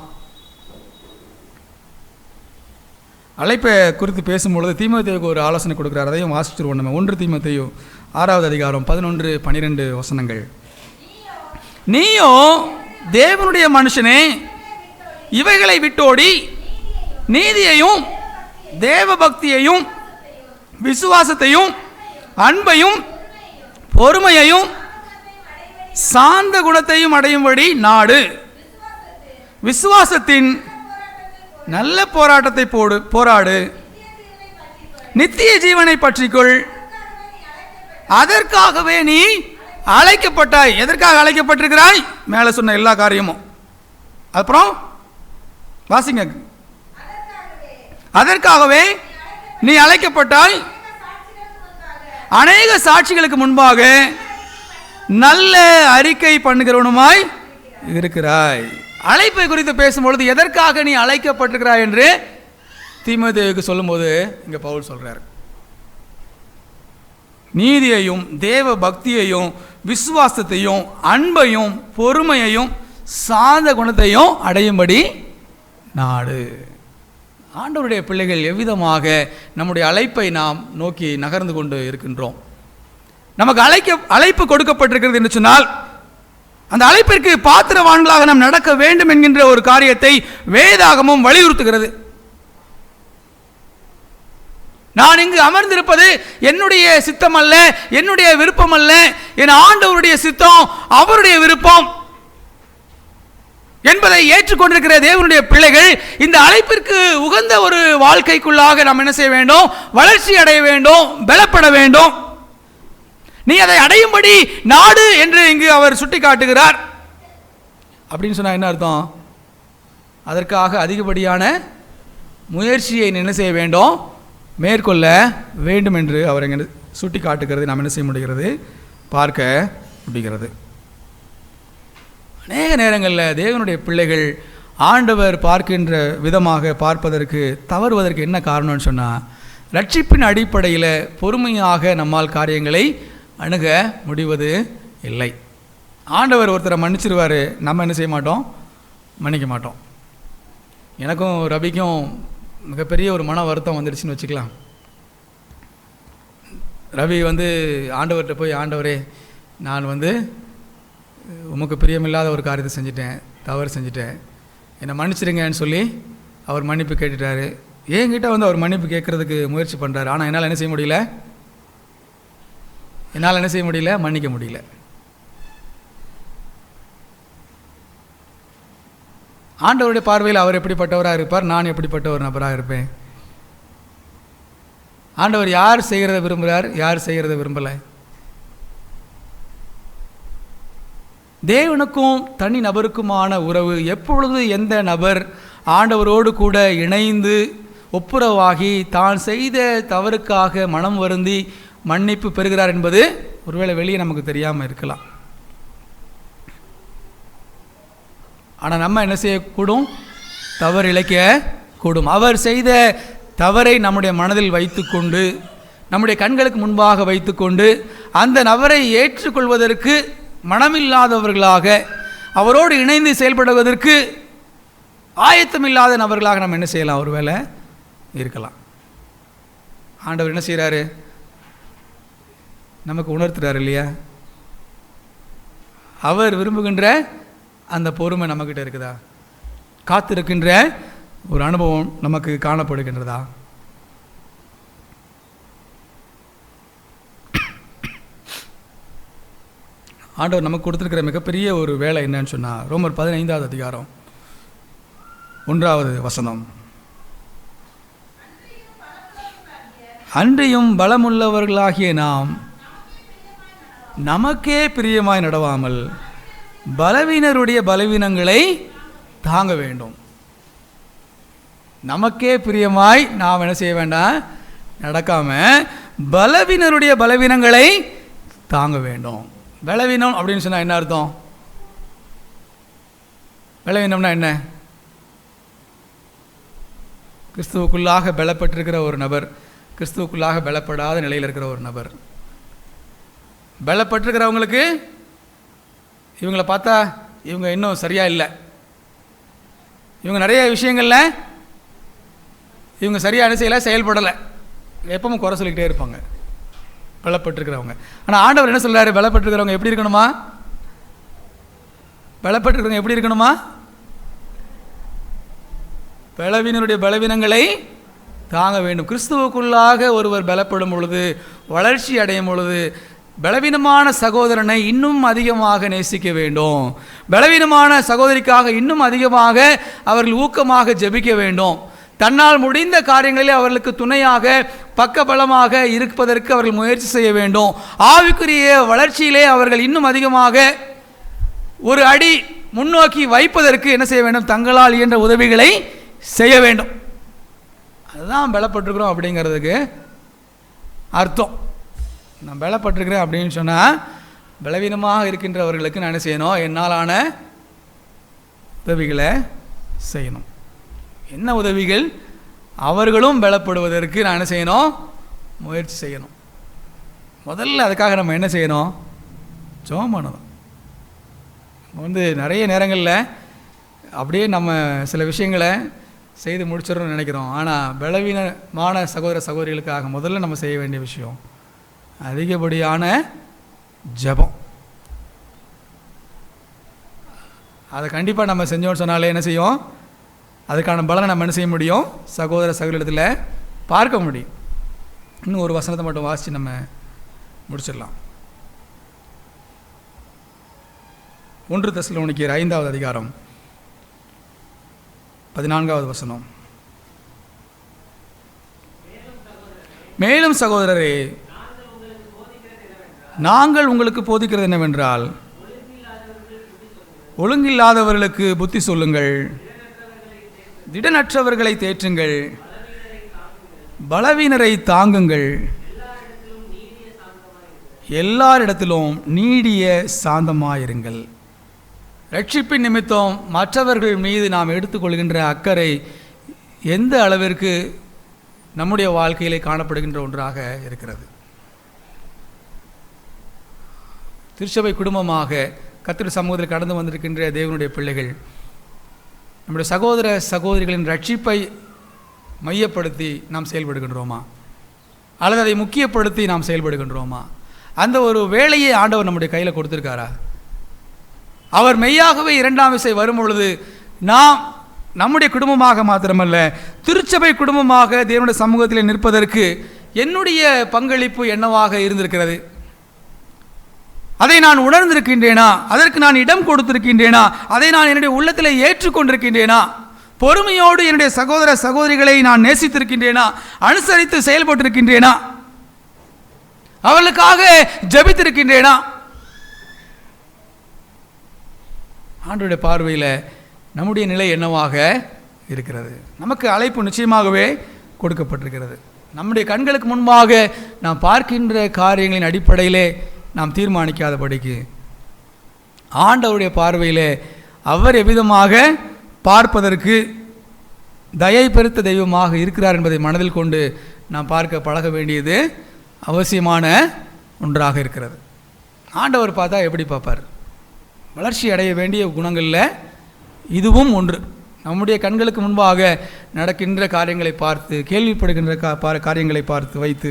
அழைப்பை குறித்து பேசும்பொழுது தீமோத்தேயுக்கு ஒரு ஆலோசனை கொடுக்குறார். அதையும் வாசிச்சிருவோம் நம்ம. 1 தீமோத்தேயு 6வது அதிகாரம் 11-12 வசனங்கள். நீயோ தேவனுடைய மனுஷனே, இவைகளை விட்டோடி நீதியையும் தேவ பக்தியையும் விசுவாசத்தையும் அன்பையும் பொறுமையையும் சாந்த குணத்தையும் அடையும்படி நாடு. விசுவாசத்தின் நல்ல போராட்டத்தை போராடு. நித்திய ஜீவனை பற்றிக்கொள். அதற்காகவே நீ அழைக்கப்பட்டாய். எதற்காக அழைக்கப்பட்டிருக்கிறாய்? மேலே சொன்ன எல்லா காரியமும். அப்புறம் வாசிங்க. அதற்காகவே நீ அழைக்கப்பட்டாய், அநேக சாட்சிகளுக்கு முன்பாக நல்ல அறிக்கை பண்ணுகிறவனுமாய் இருக்கிறாய். அழைப்பை குறித்து பேசும்பொழுது எதற்காக நீ அழைக்கப்பட்டிருக்கிறாய் என்று தீமோத்தேயுக்கு சொல்லும்போது இங்கே பவுல் சொல்றார், நீதியையும் தேவ பக்தியையும் விசுவாசத்தையும் அன்பையும் பொறுமையையும் சாந்த குணத்தையும் அடையும்படி நாடு. ஆண்டவருடைய பிள்ளைகள் எவ்விதமாக நம்முடைய அழைப்பை நாம் நோக்கி நகர்ந்து கொண்டு இருக்கின்றோம்? நமக்கு அழைப்பு கொடுக்கப்பட்டிருக்கிறது என்று சொன்னால் அந்த அழைப்பிற்கு பாத்திரவான்களாக நாம் நடக்க வேண்டும் என்கின்ற ஒரு காரியத்தை வேதாகமும் வலியுறுத்துகிறது. நான் இங்கு அமர்ந்திருப்பது என்னுடைய சித்தம் அல்ல, என்னுடைய விருப்பம் அல்ல, என் ஆண்டவருடைய சித்தம், அவருடைய விருப்பம் என்பதை ஏற்றுக்கொண்டிருக்கிற தேவனுடைய பிள்ளைகள் இந்த அழைப்பிற்கு உகந்த ஒரு வாழ்க்கைக்குள்ளாக நாம் என்ன செய்ய வேண்டும்? வளர்ச்சி அடைய வேண்டும், பலப்பட வேண்டும். நீ அதை அடையும்படி நாடு என்று இங்கு அவர் சுட்டி காட்டுகிறார். அப்படின்னு சொன்னா என்ன அர்த்தம்? அதற்காக அதிகப்படியான முயற்சியை என்ன செய்ய வேண்டும்? மேற்கொள்ள வேண்டும் என்று அவர் எங்கே சுட்டி காட்டுகிறது. நாம் என்ன செய்ய முடிகிறது? பார்க்க முடிகிறது. அநேக நேரங்களில் தேவனுடைய பிள்ளைகள் ஆண்டவர் பார்க்கின்ற விதமாக பார்ப்பதற்கு தவறுவதற்கு என்ன காரணம்னு சொன்னால், ரட்சிப்பின் அடிப்படையில் பொறுமையாக நம்மால் காரியங்களை அணுக முடிவது இல்லை. ஆண்டவர் ஒருத்தரை மன்னிச்சிருவார், நம்ம என்ன செய்ய மாட்டோம்? மன்னிக்க மாட்டோம். எனக்கும் ரபிக்கும் மிகப்பெரிய ஒரு மன வருத்தம் வந்துடுச்சுன்னு வச்சுக்கலாம். ரவி ஆண்டவர்கிட்ட போய், ஆண்டவரே நான் உமக்கு பிரியமில்லாத ஒரு காரியத்தை செஞ்சிட்டேன், தவறு செஞ்சிட்டேன், என்னை மன்னிச்சிடுங்கன்னு சொல்லி அவர் மன்னிப்பு கேட்டுட்டார். என்கிட்ட அவர் மன்னிப்பு கேட்குறதுக்கு முயற்சி பண்ணுறாரு. ஆனால் என்னால் என்ன செய்ய முடியல? மன்னிக்க முடியல. ஆண்டவருடைய பார்வையில் அவர் எப்படிப்பட்டவராக இருப்பார், நான் எப்படிப்பட்ட ஒரு நபராக இருப்பேன்? ஆண்டவர் யார் செய்கிறத விரும்புகிறார், யார் செய்கிறத விரும்பலை? தேவனுக்கும் தனி நபருக்குமான உறவு எப்பொழுது எந்த நபர் ஆண்டவரோடு கூட இணைந்து ஒப்புரவாகி தான் செய்த தவறுக்காக மனம் வருந்தி மன்னிப்பு பெறுகிறார் என்பது ஒருவேளை வெளியே நமக்கு தெரியாமல் இருக்கலாம். ஆனால் நம்ம என்ன செய்யக்கூடும்? தவறு இழைக்க கூடும். அவர் செய்த தவறை நம்முடைய மனதில் வைத்துக்கொண்டு, நம்முடைய கண்களுக்கு முன்பாக வைத்துக்கொண்டு, அந்த நபரை ஏற்றுக்கொள்வதற்கு மனமில்லாதவர்களாக, அவரோடு இணைந்து செயல்படுவதற்கு ஆயத்தமில்லாத நபர்களாக நம்ம என்ன செய்யலாம்? ஒருவேளை இருக்கலாம். ஆண்டவர் என்ன செய்கிறாரு? நமக்கு உணர்த்துறாரு இல்லையா? அவர் விரும்புகின்ற அந்த பொறுமை நம்மக்கிட்ட இருக்குதா? காத்திருக்கின்ற ஒரு அனுபவம் நமக்கு காணப்படுகின்றதா? ஆண்டவர் நமக்கு கொடுத்துருக்கிற மிகப்பெரிய ஒரு வேலை என்னன்னு சொன்னால், ரோமர் 15வது அதிகாரம் 1வது வசனம். அன்றியும் பலமுள்ளவர்களாகிய நாம் நமக்கே பிரியமாய் நடவாமல் பலவீனருடைய பலவீனங்களை தாங்க வேண்டும். நமக்கே பிரியமாய் நாம் என்ன செய்ய வேண்டாம்? நடக்காம பலவீனருடைய பலவீனங்களை தாங்க வேண்டும். பலவீனம் அப்படின்னு சொன்னால் என்ன அர்த்தம்? பலவீனம்னா என்ன? கிறிஸ்துவுக்குள்ளாக பலப்பட்டிருக்கிற ஒரு நபர், கிறிஸ்துவுக்குள்ளாக பலப்படாத நிலையில் இருக்கிற ஒரு நபர். பலப்பட்டிருக்கிறவங்களுக்கு இவங்களை பார்த்தா இவங்க இன்னும் சரியாக இல்லை, இவங்க நிறைய விஷயங்களில் இவங்க சரியாக என்ன செய்யலை, செயல்படலை, எப்பவும் குறை சொல்லிக்கிட்டே இருப்பாங்க பலப்பட்டிருக்கிறவங்க. ஆனால் ஆண்டவர் என்ன சொல்கிறாரு? பலப்பட்டிருக்கிறவங்க எப்படி இருக்கணுமா? பலப்பட்டிருக்கிறவங்க எப்படி இருக்கணுமா? பலவீனருடைய பலவீனங்களை தாங்க வேண்டும். கிறிஸ்துவுக்குள்ளாக ஒருவர் பலப்படும் பொழுது, வளர்ச்சி அடையும் பொழுது, பலவீனமான சகோதரனை இன்னும் அதிகமாக நேசிக்க வேண்டும். பலவீனமான சகோதரிக்காக இன்னும் அதிகமாக அவர்கள் ஊக்கமாக ஜெபிக்க வேண்டும். தன்னால் முடிந்த காரியங்களில் அவர்களுக்கு துணையாக பக்கபலமாக இருப்பதற்கு அவர்கள் முயற்சி செய்ய வேண்டும். ஆவிக்குரிய வளர்ச்சியிலே அவர்கள் இன்னும் அதிகமாக ஒரு அடி முன்னோக்கி வைப்பதற்கு என்ன செய்ய வேண்டும்? தங்களால் இயன்ற உதவிகளை செய்ய வேண்டும். அதுதான் பலப்பட்டிருக்கிறோம் அப்படிங்கிறதுக்கு அர்த்தம். நான் பலப்பட்டிருக்கிறேன் அப்படின்னு சொன்னால், பலவீனமாக இருக்கின்றவர்களுக்கு நான் என்ன செய்யணும்? என்னாலான உதவிகளை செய்யணும். என்ன உதவிகள்? அவர்களும் பலப்படுவதற்கு நான் என்ன செய்யணும்? முயற்சி செய்யணும். முதல்ல அதுக்காக நம்ம என்ன செய்யணும்? ஜெபம் பண்ணணும். நிறைய நேரங்களில் அப்படியே நம்ம சில விஷயங்களை செய்து முடிச்சிடணும்னு நினைக்கிறோம். ஆனால் பலவீனமான சகோதர சகோதரிகளுக்காக முதல்ல நம்ம செய்ய வேண்டிய விஷயம் அதிகப்படியான ஜெபம். அதை கண்டிப்பாக நம்ம செஞ்சோன்னு சொன்னாலே என்ன செய்யும்? அதுக்கான பலனை நம்ம என்ன செய்ய முடியும்? சகோதர சகோதரத்தில் பார்க்க முடியும். இன்னும் ஒரு வசனத்தை மட்டும் வாசித்து நம்ம முடிச்சிடலாம். 1 தெசலோனிக்கேயர் 5வது அதிகாரம் 14வது வசனம். மேலும் சகோதரரே, நாங்கள் உங்களுக்கு போதிக்கிறது என்னவென்றால், ஒழுங்கில்லாதவர்களுக்கு புத்தி சொல்லுங்கள், திடனற்றவர்களை தேற்றுங்கள், பலவீனரை தாங்குங்கள், எல்லாரிடத்திலும் நீடிய சாந்தமாயிருங்கள். ரட்சிப்பின் நிமித்தம் மற்றவர்கள் மீது நாம் எடுத்துக்கொள்கின்ற அக்கறை எந்த அளவிற்கு நம்முடைய வாழ்க்கையிலே காணப்படுகின்ற ஒன்றாக இருக்கிறது. திருச்சபை குடும்பமாக கர்த்தருடைய சமூகத்தில் கடந்து வந்திருக்கின்ற தேவனுடைய பிள்ளைகள், நம்முடைய சகோதர சகோதரிகளின் ரட்சிப்பை மையப்படுத்தி நாம் செயல்படுகின்றோமா, அல்லது அதை முக்கியப்படுத்தி நாம் செயல்படுகின்றோமா? அந்த ஒரு வேலையை ஆண்டவர் நம்முடைய கையில் கொடுத்துருக்காரா? அவர் மெய்யாகவே 2ஆம் விசை வரும் பொழுது நாம் நம்முடைய குடும்பமாக மாத்திரமல்ல, திருச்சபை குடும்பமாக தேவனுடைய சமூகத்தில் நிற்பதற்கு என்னுடைய பங்களிப்பு என்னவாக இருந்திருக்கிறது? அதை நான் உணர்ந்திருக்கின்றேனா? அதற்கு நான் இடம் கொடுத்திருக்கின்றேனா? அதை நான் என்னுடைய உள்ளத்தில் ஏற்றுக்கொண்டிருக்கின்றேனா? பொறுமையோடு என்னுடைய சகோதர சகோதரிகளை நான் நேசித்திருக்கின்றேனா, அனுசரித்து செயல்பட்டிருக்கின்றேனா, அவர்களுக்காக ஜெபித்திருக்கின்றேனா? ஆண்டவருடைய பார்வையில் நம்முடைய நிலை என்னவாக இருக்கிறது? நமக்கு அழைப்பு நிச்சயமாகவே கொடுக்கப்பட்டிருக்கிறது. நம்முடைய கண்களுக்கு முன்பாக நாம் பார்க்கின்ற காரியங்களின் அடிப்படையிலே நாம் தீர்மானிக்காதபடிக்கு ஆண்டவருடைய பார்வையிலே அவர் எவ்விதமாக பார்ப்பதற்கு தயை பெருத்த தெய்வமாக இருக்கிறார் என்பதை மனதில் கொண்டு நாம் பார்க்க பழக வேண்டியது அவசியமான ஒன்றாக இருக்கிறது. ஆண்டவர் பார்த்தா எப்படி பார்ப்பார்? வளர்ச்சி அடைய வேண்டிய குணங்களில் இதுவும் ஒன்று. நம்முடைய கண்களுக்கு முன்பாக நடக்கின்ற காரியங்களை பார்த்து, கேள்விப்படுகின்ற காரியங்களை பார்த்து வைத்து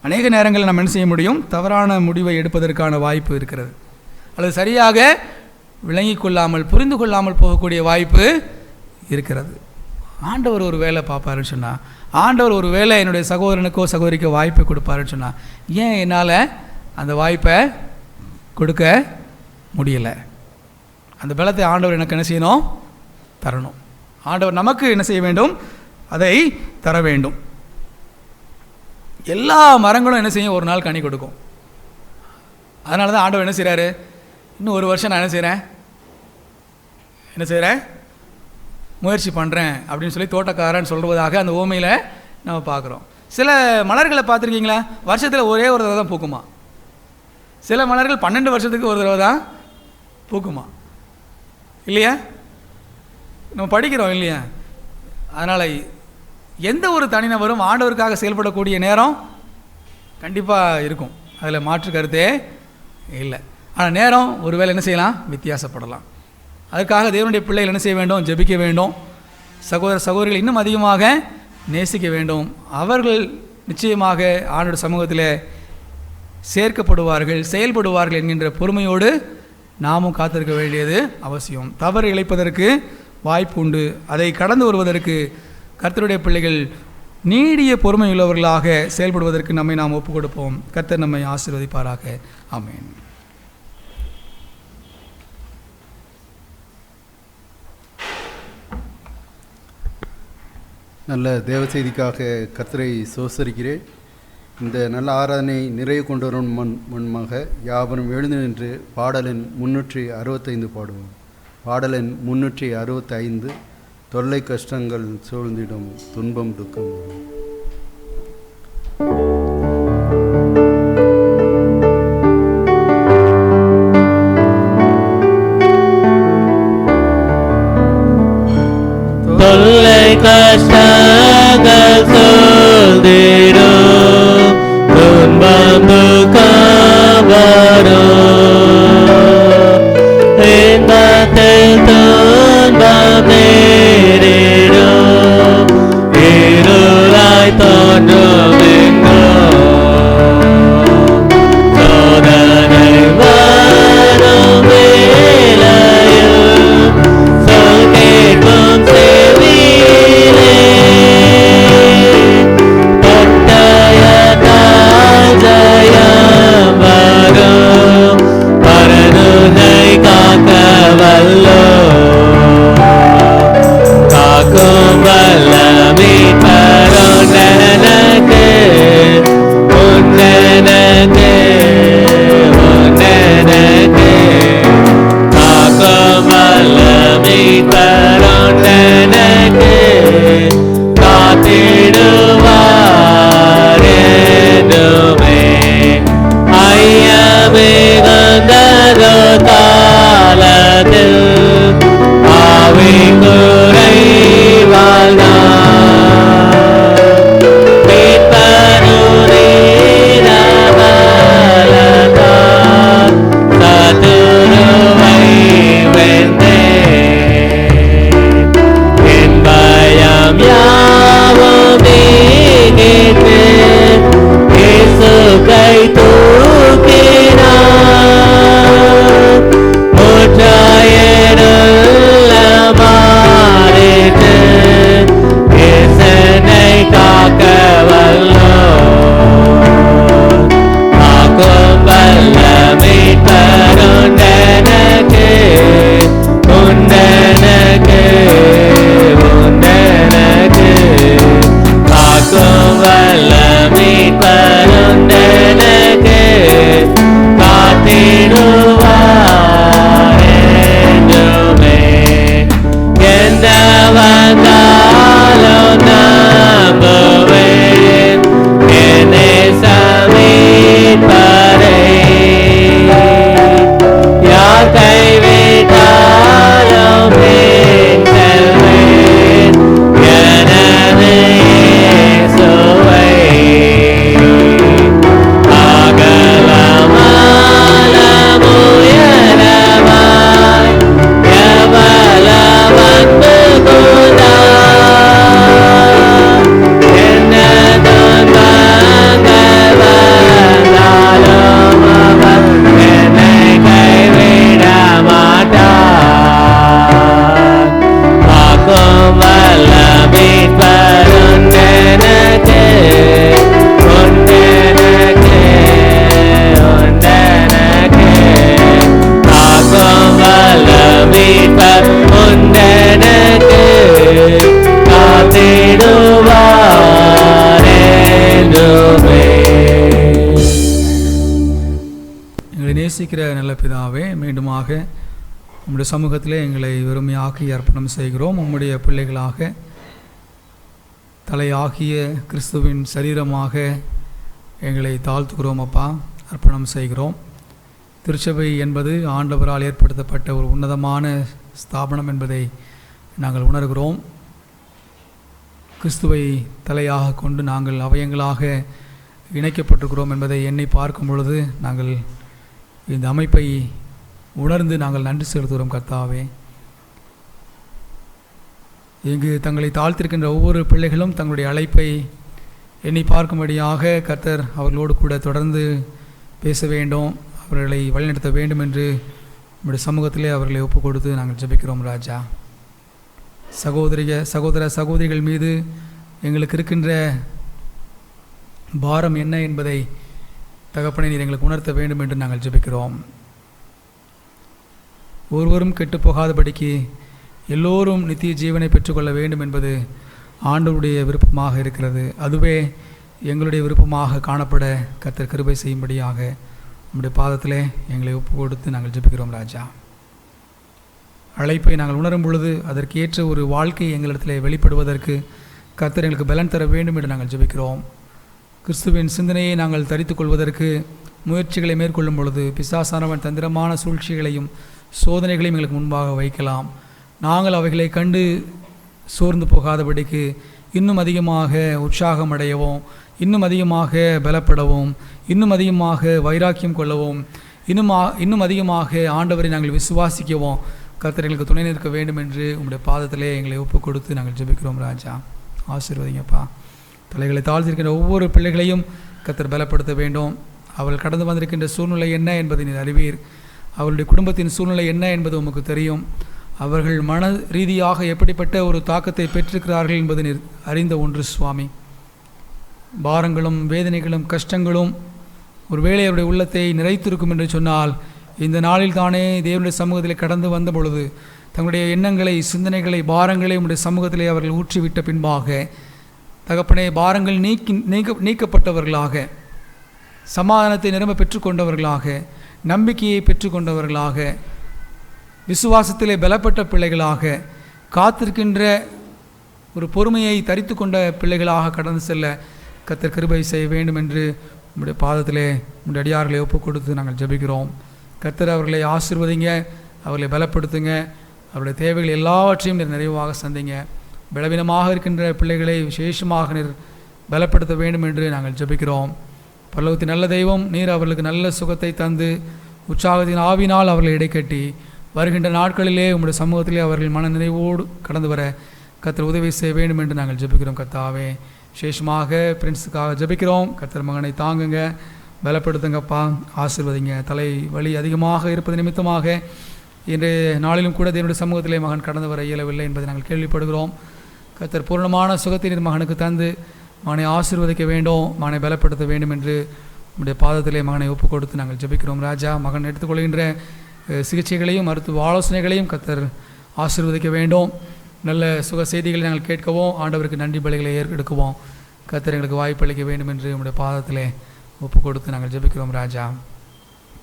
அநேக நேரங்களில் நம்ம என்ன செய்ய முடியும்? தவறான முடிவை எடுப்பதற்கான வாய்ப்பு இருக்கிறது. அல்லது சரியாக விளங்கி கொள்ளாமல் புரிந்து கொள்ளாமல் போகக்கூடிய வாய்ப்பு இருக்கிறது. ஆண்டவர் ஒரு வேலை பார்ப்பாருன்னு சொன்னால், ஆண்டவர் ஒரு வேலை என்னுடைய சகோதரனுக்கோ சகோதரிக்கோ வாய்ப்பை கொடுப்பாருன்னு சொன்னால், ஏன் என்னால் அந்த வாய்ப்பை கொடுக்க முடியலை? அந்த பலத்தை ஆண்டவர் எனக்கு என்ன செய்யணும்? தரணும். ஆண்டவர் நமக்கு என்ன செய்ய வேண்டும்? அதை தர வேண்டும். எல்லா மரங்களும் என்ன செய்யும்? ஒரு நாள் கனி கொடுக்கும். அதனால தான் ஆண்டவர் என்ன செய்கிறாரு? இன்னும் ஒரு வருஷம் நான் என்ன செய்கிறேன் முயற்சி பண்ணுறேன் அப்படின்னு சொல்லி தோட்டக்காரன் சொல்வதாக அந்த ஓமையில் நம்ம பார்க்குறோம். சில மலர்களை பார்த்துருக்கீங்களா? வருஷத்தில் ஒரே ஒரு தடவை தான் பூக்குமா? சில மலர்கள் 12 வருஷத்துக்கு ஒரு தடவை தான் பூக்குமா? இல்லையா? நம்ம படிக்கிறோம் இல்லையா? அதனால் எந்த ஒரு தனிநபரும் ஆண்டவருக்காக செயல்படக்கூடிய நேரம் கண்டிப்பாக இருக்கும். அதில் மாற்று கருத்தே இல்லை. ஆனால் நேரம் ஒருவேளை என்ன செய்யலாம்? வித்தியாசப்படலாம். அதுக்காக தேவனுடைய பிள்ளைகள் என்ன செய்ய வேண்டும்? ஜெபிக்க வேண்டும். சகோதர சகோதரிகள் இன்னும் அதிகமாக நேசிக்க வேண்டும். அவர்கள் நிச்சயமாக ஆண்டவருடைய சமூகத்தில் சேர்க்கப்படுவார்கள், செயல்படுவார்கள் என்கின்ற பொறுமையோடு நாமும் காத்திருக்க வேண்டியது அவசியம். தவறு இழைப்பதற்கு வாய்ப்பு உண்டு. அதை கடந்து வருவதற்கு கர்த்தருடைய பிள்ளைகள் நீடிய பொறுமை உள்ளவர்களாக செயல்படுவதற்கு நம்மை நாம் ஒப்புக் கொடுப்போம். கர்த்தர் நம்மை ஆசீர்வதிப்பாராக. ஆமென். நல்ல தேவ செய்திக்காக கர்த்தரை சோசரிக்கிறேன். இந்த நல்ல ஆராதனை நிறைவு கொண்டு வரும் முன்பாக யாவரும் எழுந்து நின்று பாடலின் 365 பாடுவோம். பாடலின் 365 தொல்லை கஷ்டங்கள் சூழ்ந்திடும் துன்பம் துக்கம். தொல்லை கஷ்டங்கள் சூழ்ந்திடும் துன்பம் துக்கம் வரும். இன்பத்தில் துன்பம் நேரிடும், இருளாய் தோன்றும் சோதனை வரும் வேளையில் சொல் கேட்கும் செவியிலே பட்டயத்தால் ஜெயம் வரும். பரனுனை காக்க வல்லோம். நேசிக்கிற நல்ல பிதாவே, மீண்டுமாக உம்முடைய சமூகத்திலே எங்களை வெறுமையாக்கி அர்ப்பணம் செய்கிறோம். உம்முடைய பிள்ளைகளாக தலையாகிய கிறிஸ்துவின் சரீரமாக எங்களை தாழ்த்துகிறோம் அப்பா, அர்ப்பணம் செய்கிறோம். திருச்சபை என்பது ஆண்டவரால் ஏற்படுத்தப்பட்ட ஒரு உன்னதமான ஸ்தாபனம் என்பதை நாங்கள் உணர்கிறோம். கிறிஸ்துவை தலையாக கொண்டு நாங்கள் அவயங்களாக இணைக்கப்பட்டிருக்கிறோம் என்பதை எண்ணி பார்க்கும் பொழுது நாங்கள் இந்த அமைப்பை உணர்ந்து நாங்கள் நன்றி செலுத்துகிறோம். கர்த்தாவே, இங்கு தங்களை தாழ்த்திருக்கின்ற ஒவ்வொரு பிள்ளைகளும் தங்களுடைய அழைப்பை எண்ணி பார்க்கும்படியாக கர்த்தர் அவர்களோடு கூட தொடர்ந்து பேச வேண்டும், அவர்களை வழிநடத்த வேண்டும் என்று நம்முடைய சமூகத்திலே அவர்களை ஒப்பு கொடுத்து நாங்கள் ஜெபிக்கிறோம். ராஜா, சகோதர சகோதரிகள் மீது எங்களுக்கு இருக்கின்ற பாரம் என்ன என்பதை தகப்பனை நீர் எங்களுக்கு உணர்த்த வேண்டும் என்று நாங்கள் ஜெபிக்கிறோம். ஒருவரும் கெட்டு போகாதபடிக்கு எல்லோரும் நித்திய ஜீவனை பெற்றுக்கொள்ள வேண்டும் என்பது ஆண்டவருடைய விருப்பமாக இருக்கிறது. அதுவே எங்களுடைய விருப்பமாக காணப்பட கர்த்தர் கிருபை செய்யும்படியாக நம்முடைய பாதத்திலே எங்களை ஒப்பு கொடுத்து நாங்கள் ஜெபிக்கிறோம். ராஜா, அழைப்பை நாங்கள் உணரும் பொழுது அதற்கு ஏற்ற ஒரு வாழ்க்கை எங்களிடத்தில் வெளிப்படுவதற்கு கர்த்தர் எங்களுக்கு பலன் தர வேண்டும் என்று நாங்கள் ஜெபிக்கிறோம். கிறிஸ்துவின் சிந்தனையை நாங்கள் தரித்துக் கொள்வதற்கு முயற்சிகளை மேற்கொள்ளும் பொழுது பிசாசானவன் தந்திரமான சூழ்ச்சிகளையும் சோதனைகளையும் எங்களுக்கு முன்பாக வைக்கலாம். நாங்கள் அவைகளை கண்டு சோர்ந்து போகாதபடிக்கு இன்னும் அதிகமாக உற்சாகம் அடையவும், இன்னும் அதிகமாக பலப்படவும், இன்னும் அதிகமாக வைராக்கியம் கொள்ளவும், இன்னும் அதிகமாக ஆண்டவரை நாங்கள் விசுவாசிக்கவும் கர்த்தர் எங்களுக்கு துணை நிற்க வேண்டும் என்று உங்களுடைய பாதத்திலே எங்களை ஒப்பு கொடுத்து நாங்கள் ஜெபிக்கிறோம். ராஜா, ஆசீர்வதிங்கப்பா. தலைகளை தாழ்த்திருக்கின்ற ஒவ்வொரு பிள்ளைகளையும் கர்த்தர் பலப்படுத்த வேண்டும். அவள் கடந்து வந்திருக்கின்ற சூழ்நிலை என்ன என்பதை நீர் அறிவீர். அவளுடைய குடும்பத்தின் சூழ்நிலை என்ன என்பது உமக்கு தெரியும். அவர்கள் மன ரீதியாக எப்படிப்பட்ட ஒரு தாக்கத்தை பெற்றிருக்கிறார்கள் என்பது நீர் அறிந்த ஒன்று சுவாமி. பாரங்களும் வேதனைகளும் கஷ்டங்களும் ஒருவேளை அவருடைய உள்ளத்தை நிறைத்திருக்கும் என்று சொன்னால், இந்த நாளில் தானே தேவனுடைய சமூகத்தில் கடந்து வந்த பொழுது தங்களுடைய எண்ணங்களை, சிந்தனைகளை, பாரங்களை உங்களுடைய சமூகத்திலே அவர்கள் ஊற்றிவிட்ட பின்பாக தகப்பனே, பாரங்கள் நீக்கப்பட்டவர்களாக, சமாதானத்தை நிரம்ப பெற்றுக்கொண்டவர்களாக, நம்பிக்கையை பெற்றுக்கொண்டவர்களாக, விசுவாசத்திலே பலப்பட்ட பிள்ளைகளாக, காத்திருக்கின்ற ஒரு பொறுமையை தரித்து கொண்ட பிள்ளைகளாக கடந்து செல்ல கர்த்தர் கிருபை செய்ய வேண்டும் என்று உங்களுடைய பாதத்திலே உங்களுடைய அடியார்களை ஒப்பு கொடுத்து நாங்கள் ஜெபிக்கிறோம். கர்த்தர் அவர்களை ஆசீர்வதிங்க, அவர்களை பலப்படுத்துங்க, அவருடைய தேவைகள் எல்லாவற்றையும் நீர் நிறைவாக சந்திங்க. பலவீனமாக இருக்கின்ற பிள்ளைகளை விசேஷமாக நீர் பலப்படுத்த வேண்டும் என்று நாங்கள் ஜெபிக்கிறோம். பரலோகத்தின் நல்ல தெய்வம், நீர் அவர்களுக்கு நல்ல சுகத்தை தந்து உற்சாகத்தின் ஆவினால் அவர்களை இடைக்கட்டி வருகின்ற நாட்களிலே உங்களுடைய சமூகத்திலே அவர்கள் மன நிறைவோடு கடந்து வர கர்த்தர் உதவி செய்ய வேண்டும் என்று நாங்கள் ஜெபிக்கிறோம். கர்த்தாவே, விசேஷமாக பிரின்ஸுக்காக ஜெபிக்கிறோம். கர்த்தர் மகனை தாங்குங்க, பலப்படுத்துங்கப்பா, ஆசீர்வதிங்க. தலை வலி அதிகமாக இருப்பது நிமித்தமாக இன்றைய நாளிலும் கூட தேவனுடைய சமூகத்திலே மகன் கடந்து வர இயலவில்லை என்பதை நாங்கள் கேள்விப்படுகிறோம். கர்த்தர் பூர்ணமான சுகத்தை நீர் மகனுக்கு தந்து மகனை ஆசீர்வதிக்க வேண்டும், மகனை பலப்படுத்த வேண்டும் என்று நம்முடைய பாதத்திலே மகனை ஒப்பு கொடுத்து நாங்கள் ஜெபிக்கிறோம். ராஜா, மகன் எடுத்துக்கொள்கின்ற சிகிச்சைகளையும் மருத்துவ ஆலோசனைகளையும் கர்த்தர் ஆசீர்வதிக்க வேண்டும். நல்ல சுக செய்திகளை நாங்கள் கேட்கவும், ஆண்டவருக்கு நன்றி பலிகளை எடுக்குவோம். கர்த்தர் எங்களுக்கு வாய்ப்பளிக்க வேண்டும் என்று நம்முடைய பாதத்திலே ஒப்பு கொடுத்து நாங்கள் ஜெபிக்கிறோம். ராஜா,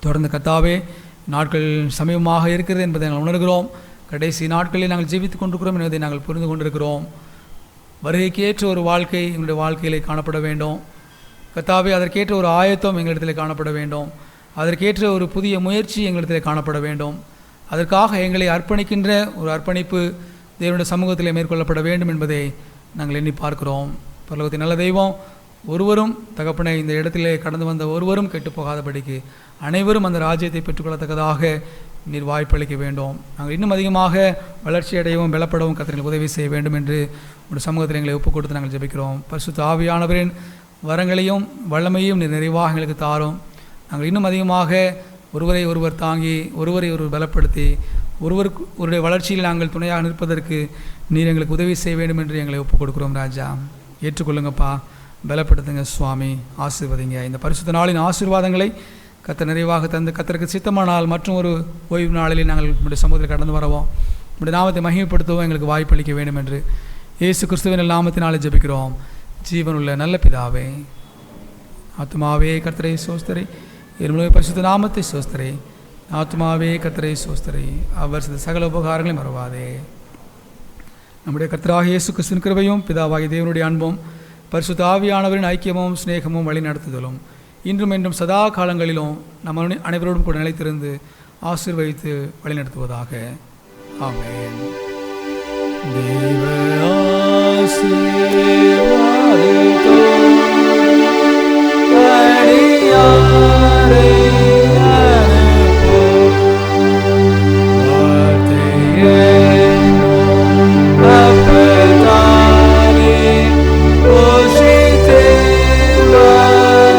தொடர்ந்து கர்த்தாவே, நாட்கள் சமீபமாக இருக்கிறது என்பதை நாங்கள் உணர்கிறோம். கடைசி நாட்களில் நாங்கள் ஜீவித்து கொண்டிருக்கிறோம் என்பதை நாங்கள் புரிந்து கொண்டிருக்கிறோம். வருகைக்கேற்ற ஒரு வாழ்க்கை எங்களுடைய வாழ்க்கையிலே காணப்பட வேண்டும். கர்த்தாவே, அதற்கேற்ற ஒரு ஆயத்தம் எங்களிடத்தில் காணப்பட வேண்டும். அதற்கேற்ற ஒரு புதிய முயற்சி எங்களிடத்தில் காணப்பட வேண்டும். அதற்காக எங்களை அர்ப்பணிக்கின்ற ஒரு அர்ப்பணிப்பு தேவனுடைய சமூகத்திலே மேற்கொள்ளப்பட வேண்டும் என்பதை நாங்கள் எண்ணி பார்க்கிறோம். பரலோகத்தின் நல்ல தெய்வம், ஒருவரும் தகப்பனை இந்த இடத்திலே கடந்து வந்த ஒருவரும் கெட்டு போகாதபடிக்கு அனைவரும் அந்த ராஜ்யத்தை பெற்றுக்கொள்ளத்தக்கதாக நீர் வாய்ப்பளிக்க வேண்டும். நாங்கள் இன்னும் அதிகமாக வளர்ச்சி அடையவும் பலப்படவும் கர்த்தர் உதவி செய்ய வேண்டும் என்று ஒரு சமூகத்தில் எங்களை ஒப்புக் கொடுத்து நாங்கள் ஜெபிக்கிறோம். பரிசுத்த ஆவியானவரின் வரங்களையும் வல்லமையும் நீர் நிறைவாக எங்களுக்கு தாரும். நாங்கள் இன்னும் அதிகமாக ஒருவரை ஒருவர் தாங்கி, ஒருவரை ஒருவர் பலப்படுத்தி, ஒருவருடைய வளர்ச்சியில் நாங்கள் துணையாக நிற்பதற்கு நீர் எங்களுக்கு உதவி செய்ய வேண்டும் என்று எங்களை ஒப்புக் கொடுக்கிறோம். ராஜா, ஏற்றுக்கொள்ளுங்கப்பா, பலப்படுத்துங்க சுவாமி, ஆசீர்வதிங்க. இந்த பரிசுத்த நாளின் ஆசீர்வாதங்களை கர்த்தர் நிறைவாக தந்து கர்த்தருக்கு சித்தமானால் மற்றும் ஒரு ஓய்வு நாளில் நாங்கள் நம்முடைய சமூகத்தில் கடந்து வரவும், நம்முடைய நாமத்தை மகிமைப்படுத்தவும் எங்களுக்கு வாய்ப்பளிக்க வேண்டும் என்று இயேசு கிறிஸ்துவின் நாமத்தினாலே ஜெபிக்கிறோம். ஜீவனுள்ள நல்ல பிதாவே, ஆத்மாவே கர்த்தரை சோஸ்தரை, என்னுடைய பரிசுத்த நாமத்தை சோஸ்தரே. ஆத்மாவே கர்த்தரை சோஸ்தரே. அவர் செய்த சகல உபகாரங்களையும் மறவாதே. நம்முடைய கர்த்தராகிய இயேசு கிறிஸ்துவின் கிருபையும் பிதாவாகிய தேவனுடைய அன்பும் பரிசுத்த ஆவியானவரின் ஐக்கியமும் சிநேகமும் வழி நடத்துதலும் இன்றும் என்றும் சதா காலங்களிலும் நம்ம அனைவரோடும் கூட நிலைத்திருந்து ஆசீர்வதித்து வழிநடத்துவதாக. ஆமென். தேவ ஆசீர்வாதத்தோடு அடியாரை அனுப்பும் வார்த்தையென்னும் அப்பத்தாலே போஷித்தே வளர்ப்பீர்.